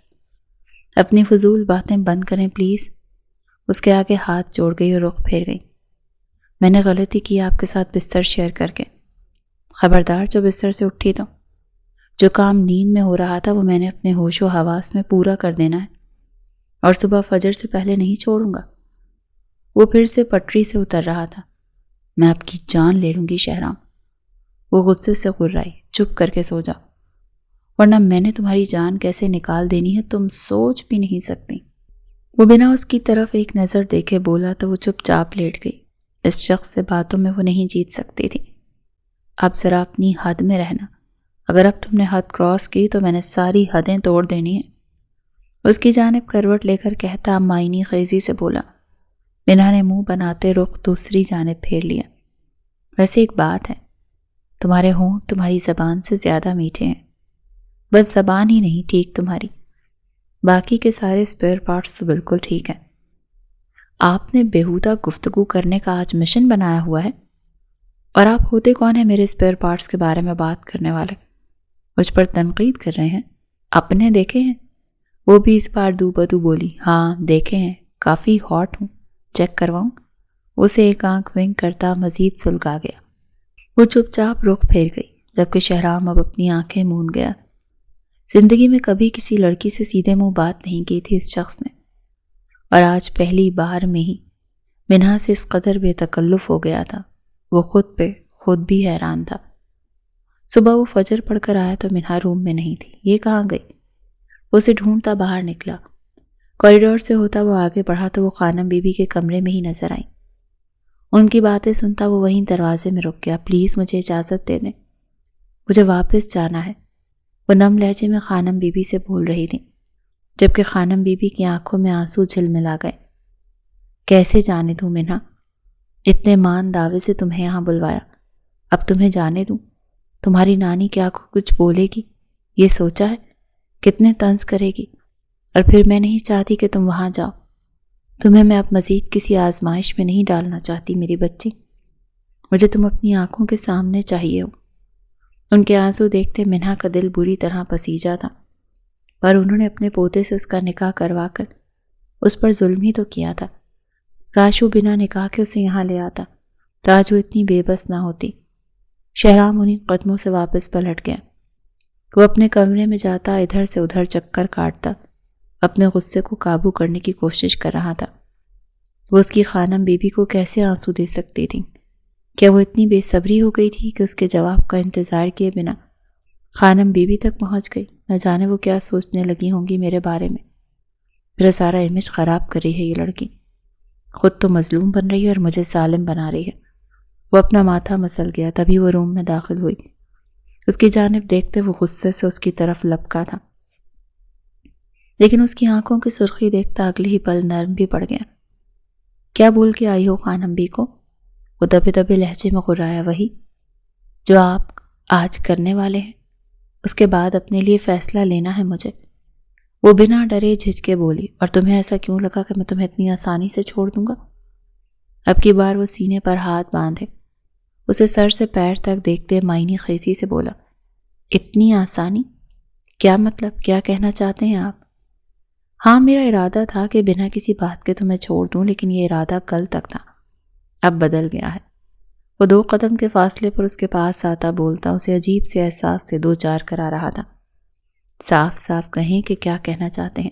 اپنی فضول باتیں بند کریں پلیز۔ اس کے آگے ہاتھ جوڑ گئی اور رخ پھیر گئی۔ میں نے غلطی کی آپ کے ساتھ بستر شیئر کر کے۔ خبردار جو بستر سے اٹھی تو جو کام نیند میں ہو رہا تھا وہ میں نے اپنے ہوش و حواس میں پورا کر دینا ہے، اور صبح فجر سے پہلے نہیں چھوڑوں گا۔ وہ پھر سے پٹری سے اتر رہا تھا۔ میں آپ کی جان لے لوں گی شہرام۔ وہ غصے سے غرائی، چپ کر کے سو جا، ورنہ میں نے تمہاری جان کیسے نکال دینی ہے تم سوچ بھی نہیں سکتی۔ وہ بنا اس کی طرف ایک نظر دیکھے بولا تو وہ چپ چاپ لیٹ گئی۔ اس شخص سے باتوں میں وہ نہیں جیت سکتی تھی۔ اب ذرا اپنی حد میں رہنا، اگر اب تم نے حد کراس کی تو میں نے ساری حدیں توڑ دینی ہیں۔ اس کی جانب کروٹ لے کر کہتا معنی خیزی سے بولا۔ منہا نے منہ بناتے رخ دوسری جانب پھیر لیا۔ ویسے ایک بات ہے، تمہارے ہونٹ تمہاری زبان سے زیادہ میٹھے ہیں۔ بس زبان ہی نہیں ٹھیک تمہاری، باقی کے سارے اسپیئر پارٹس تو بالکل ٹھیک ہیں۔ آپ نے بیہودہ گفتگو کرنے کا آج مشن بنایا ہوا ہے، اور آپ ہوتے کون ہیں میرے اسپیئر پارٹس کے بارے میں بات کرنے والے؟ مجھ پر تنقید کر رہے ہیں؟ اپنے دیکھے ہیں؟ وہ بھی اس بار دو بدو بولی۔ ہاں دیکھے ہیں، کافی ہاٹ ہوں، چیک کرواؤں؟ اسے ایک آنکھ ونک کرتا مزید سلگا گیا۔ وہ چپ چاپ رخ پھیر گئی، جبکہ شہرام اب اپنی آنکھیں موند گیا۔ زندگی میں کبھی کسی لڑکی سے سیدھے منہ بات نہیں کی تھی اس شخص نے، اور آج پہلی بار میں ہی منہا سے اس قدر بے تکلف ہو گیا تھا۔ وہ خود پہ خود بھی حیران تھا۔ صبح وہ فجر پڑھ کر آیا تو منہا روم میں نہیں تھی۔ یہ کہاں گئی؟ وہ اسے ڈھونڈتا باہر نکلا۔ کوریڈور سے ہوتا وہ آگے بڑھا تو وہ خانم بی بی کے کمرے میں ہی نظر آئی۔ ان کی باتیں سنتا وہ وہیں دروازے میں رک گیا۔ پلیز مجھے اجازت دے دیں، مجھے واپس جانا ہے۔ وہ نم لہجے میں خانم بی بی سے بول رہی تھی، جبکہ خانم بی بی کی آنکھوں میں آنسو جھلملا گئے۔ کیسے جانے دوں منہا؟ اتنے مان دعوے سے تمہیں یہاں بلوایا، اب تمہیں جانے دوں؟ تمہاری نانی کیا کچھ بولے گی یہ سوچا ہے؟ کتنے طنز کرے گی؟ اور پھر میں نہیں چاہتی کہ تم وہاں جاؤ۔ تمہیں میں اب مزید کسی آزمائش میں نہیں ڈالنا چاہتی میری بچی۔ مجھے تم اپنی آنکھوں کے سامنے چاہیے ہو۔ ان کے آنسو دیکھتے منہا کا دل بری طرح پسیجا تھا، پر انہوں نے اپنے پوتے سے اس کا نکاح کروا کر اس پر ظلم ہی تو کیا تھا۔ کاش وہ بنا نکاح کے اسے یہاں لے آتا تو آج وہ اتنی بے بس نہ ہوتی۔ شہرام انہیں قدموں سے واپس پلٹ گیا۔ وہ اپنے کمرے میں جاتا ادھر سے ادھر چکر کاٹتا، اپنے غصے کو قابو کرنے کی کوشش کر رہا تھا۔ وہ اس کی خانم بی بی کو کیسے آنسو دے سکتی تھی؟ کیا وہ اتنی بے صبری ہو گئی تھی کہ اس کے جواب کا انتظار کیے بنا خانم بی بی تک پہنچ گئی؟ نہ جانے وہ کیا سوچنے لگی ہوں گی میرے بارے میں۔ میرا سارا امیج خراب کر رہی ہے یہ لڑکی، خود تو مظلوم بن رہی ہے اور مجھے ظالم بنا رہی ہے۔ وہ اپنا ماتھا مسل گیا، تبھی وہ روم میں داخل ہوئی۔ اس کی جانب دیکھتے وہ غصے سے اس کی طرف لپکا تھا، لیکن اس کی آنکھوں کی سرخی دیکھتا اگلے ہی پل نرم بھی پڑ گیا۔ کیا بول کے آئی ہو خانم بی کو؟ وہ دبے دبے لہجے میں غرایا۔ وہی جو آپ آج کرنے والے ہیں، اس کے بعد اپنے لیے فیصلہ لینا ہے مجھے۔ وہ بنا ڈرے جھجکے بولی، اور تمہیں ایسا کیوں لگا کہ میں تمہیں اتنی آسانی سے چھوڑ دوں گا؟ اب کی بار وہ سینے پر ہاتھ باندھے اسے سر سے پیر تک دیکھتے معنی خیزی سے بولا، اتنی آسانی؟ کیا مطلب؟ کیا کہنا چاہتے ہیں آپ؟ ہاں میرا ارادہ تھا کہ بنا کسی بات کے تمہیں چھوڑ دوں، لیکن یہ ارادہ کل تک تھا، اب بدل گیا ہے۔ وہ 2 قدم کے فاصلے پر اس کے پاس آتا بولتا اسے عجیب سے احساس سے 2 چار کرا رہا تھا۔ صاف صاف کہیں کہ کیا کہنا چاہتے ہیں۔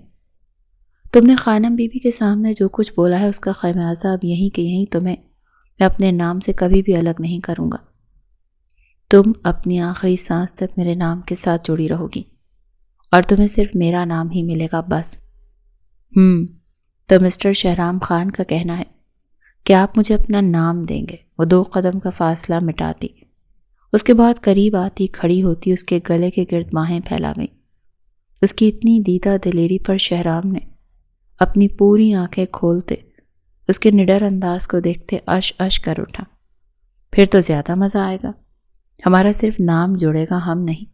تم نے خانم بی بی کے سامنے جو کچھ بولا ہے اس کا خمیازہ اب یہیں کہ یہیں تمہیں میں اپنے نام سے کبھی بھی الگ نہیں کروں گا۔ تم اپنی آخری سانس تک میرے نام کے ساتھ جڑی رہو گی اور تمہیں صرف میرا نام ہی ملے گا، بس۔ تو مسٹر شہرام خان کا کہنا ہے کہ آپ مجھے اپنا نام دیں گے۔ وہ 2 قدم کا فاصلہ مٹاتی، اس کے بعد قریب آتی، کھڑی ہوتی، اس کے گلے کے گرد باہیں پھیلا گئی۔ اس کی اتنی دیدہ دلیری پر شہرام نے اپنی پوری آنکھیں کھولتے اس کے نڈر انداز کو دیکھتے اش اش کر اٹھا۔ پھر تو زیادہ مزہ آئے گا، ہمارا صرف نام جڑے گا، ہم نہیں۔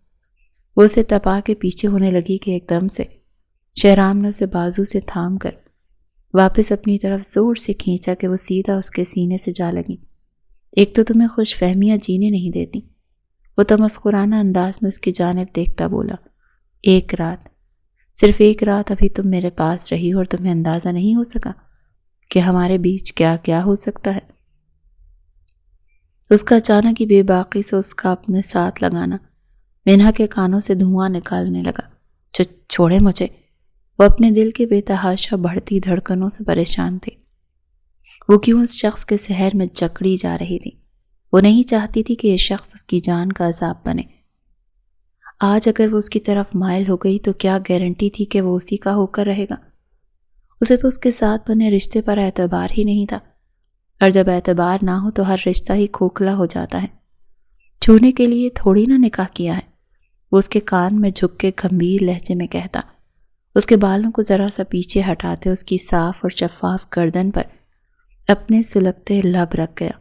وہ اسے تپا کے پیچھے ہونے لگی کہ ایک دم سے شہرام نے اسے بازو سے تھام کر واپس اپنی طرف زور سے کھینچا کہ وہ سیدھا اس کے سینے سے جا لگی۔ ایک تو تمہیں خوش فہمیاں جینے نہیں دیتی، وہ تمسخرانہ انداز میں اس کی جانب دیکھتا بولا، ایک رات، صرف ایک رات ابھی تم میرے پاس رہی اور تمہیں اندازہ نہیں ہو سکا کہ ہمارے بیچ کیا کیا ہو سکتا ہے۔ اس کا اچانک ہی بے باقی سے اس کا اپنے ساتھ لگانا مینہا کے کانوں سے دھواں نکالنے لگا۔ چھوڑے مجھے۔ وہ اپنے دل کے بے تحاشا بڑھتی دھڑکنوں سے پریشان تھی۔ وہ کیوں اس شخص کے سحر میں جکڑی جا رہی تھی؟ وہ نہیں چاہتی تھی کہ یہ شخص اس کی جان کا عذاب بنے۔ آج اگر وہ اس کی طرف مائل ہو گئی تو کیا گارنٹی تھی کہ وہ اسی کا ہو کر رہے گا؟ اسے تو اس کے ساتھ بنے رشتے پر اعتبار ہی نہیں تھا، اور جب اعتبار نہ ہو تو ہر رشتہ ہی کھوکھلا ہو جاتا ہے۔ چھونے کے لیے تھوڑی نہ نکاح کیا ہے، وہ اس کے کان میں جھک کے گمبھیر لہجے میں کہتا، اس کے بالوں کو ذرا سا پیچھے ہٹاتے اس کی صاف اور شفاف گردن پر اپنے سلگتے لب رکھ گیا۔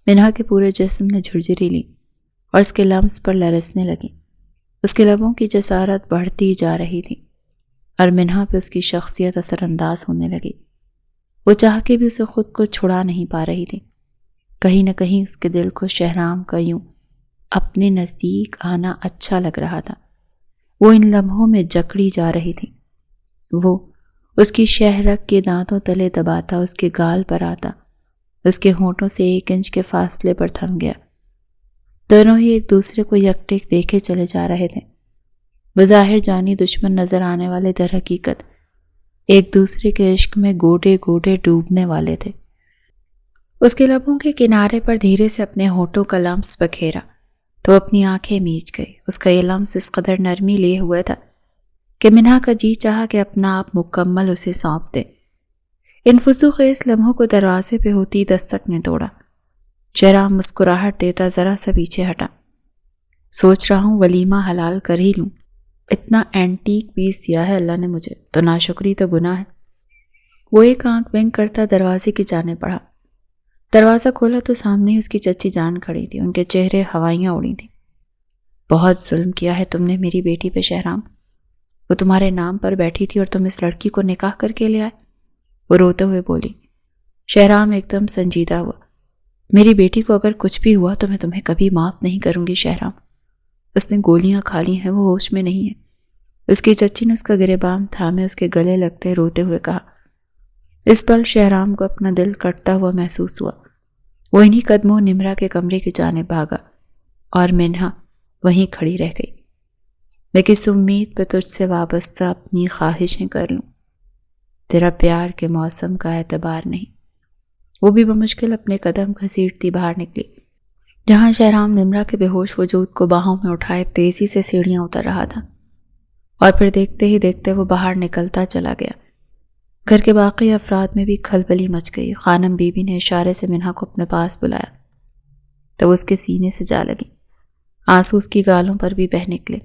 مینہا کے پورے جسم نے جھرجھری لی اور اس کے لمس پر لرزنے لگی۔ اس کے لبوں کی جسارت بڑھتی جا رہی تھی اور مینہا پہ اس کی شخصیت اثر انداز ہونے لگی۔ وہ چاہ کے بھی اسے خود کو چھڑا نہیں پا رہی تھی۔ کہیں نہ کہیں اس کے دل کو شہرام کا یوں اپنے نزدیک آنا اچھا لگ رہا تھا۔ وہ ان لمحوں میں جکڑی جا رہی تھی۔ وہ اس کی شہرک کے دانتوں تلے دباتا، اس کے گال پر آتا، اس کے ہونٹوں سے 1 انچ کے فاصلے پر تھم گیا۔ دونوں ہی ایک دوسرے کو یکٹک دیکھے چلے جا رہے تھے۔ بظاہر جانی دشمن نظر آنے والے در حقیقت ایک دوسرے کے عشق میں گوڈے گوڈے ڈوبنے والے تھے۔ اس کے لبوں کے کنارے پر دھیرے سے اپنے ہونٹوں کا لمس بکھیرا تو اپنی آنکھیں میچ گئی۔ اس کا یہ لمس اس قدر نرمی لیے ہوئے تھا کہ مینہا کا جی چاہا کہ اپنا آپ مکمل اسے سونپ دے۔ ان فسوخیز لمحوں کو دروازے پہ ہوتی دستک نے توڑا۔ شہرام مسکراہٹ دیتا ذرا سا پیچھے ہٹا۔ سوچ رہا ہوں ولیمہ حلال کر ہی لوں، اتنا اینٹیک پیس دیا ہے اللہ نے مجھے، تو ناشکری تو گناہ ہے۔ وہ ایک آنکھ بینک کرتا دروازے کی جانب بڑھا۔ دروازہ کھولا تو سامنے ہی اس کی چچی جان کھڑی تھی، ان کے چہرے ہوائیاں اڑی تھیں۔ بہت ظلم کیا ہے تم نے میری بیٹی پہ شہرام، وہ تمہارے نام پر بیٹھی تھی اور تم اس لڑکی کو نکاح کر کے لے آئے، وہ روتے ہوئے بولی۔ شہرام ایک دم سنجیدہ ہوا۔ میری بیٹی کو اگر کچھ بھی ہوا تو میں تمہیں کبھی معاف نہیں کروں گی شہرام، اس نے گولیاں کھا لی ہیں، وہ ہوش میں نہیں ہے۔ اس کی چچی نے اس کا گریبان تھامے اس کے گلے لگتے روتے ہوئے کہا۔ اس پل شہرام کو اپنا دل کٹتا ہوا محسوس ہوا۔ وہ انہی قدموں نمرا کے کمرے کی جانب بھاگا اور مینہا وہیں کھڑی رہ گئی۔ میں کس امید پہ تجھ سے وابستہ اپنی خواہشیں کر لوں، تیرا پیار کے موسم کا اعتبار نہیں۔ وہ بھی بمشکل اپنے قدم گھسیٹتی باہر نکلی، جہاں شہرام نمرا کے بے ہوش وجود کو باہوں میں اٹھائے تیزی سے سیڑھیاں اتر رہا تھا، اور پھر دیکھتے ہی دیکھتے وہ باہر نکلتا چلا گیا۔ گھر کے باقی افراد میں بھی کھلبلی مچ گئی۔ خانم بی بی نے اشارے سے مینہا کو اپنے پاس بلایا تو وہ اس کے سینے سے جا لگی۔ آنسو اس کی گالوں پر بھی بہہ نکلے۔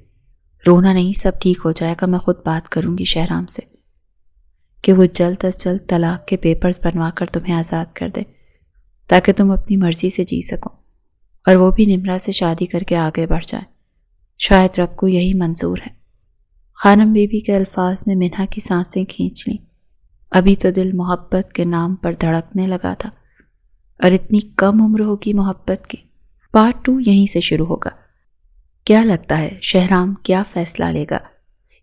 رونا نہیں، سب ٹھیک ہو جائے گا، میں خود بات کروں گی شہرام سے کہ وہ جلد از جلد طلاق کے پیپرز بنوا کر تمہیں آزاد کر دے تاکہ تم اپنی مرضی سے جی سکو، اور وہ بھی نمرا سے شادی کر کے آگے بڑھ جائے۔ شاید رب کو یہی منظور ہے۔ خانم بی بی کے الفاظ نے مینہا کی سانسیں کھینچ لیں۔ ابھی تو دل محبت کے نام پر دھڑکنے لگا تھا، اور اتنی کم عمر ہوگی محبت کی۔ پارٹ 2 یہیں سے شروع ہوگا۔ کیا لگتا ہے شہرام کیا فیصلہ لے گا؟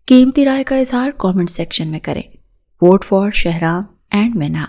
قیمتی رائے کا اظہار کامنٹ سیکشن میں کریں۔ Vote for Shahram and مینہا۔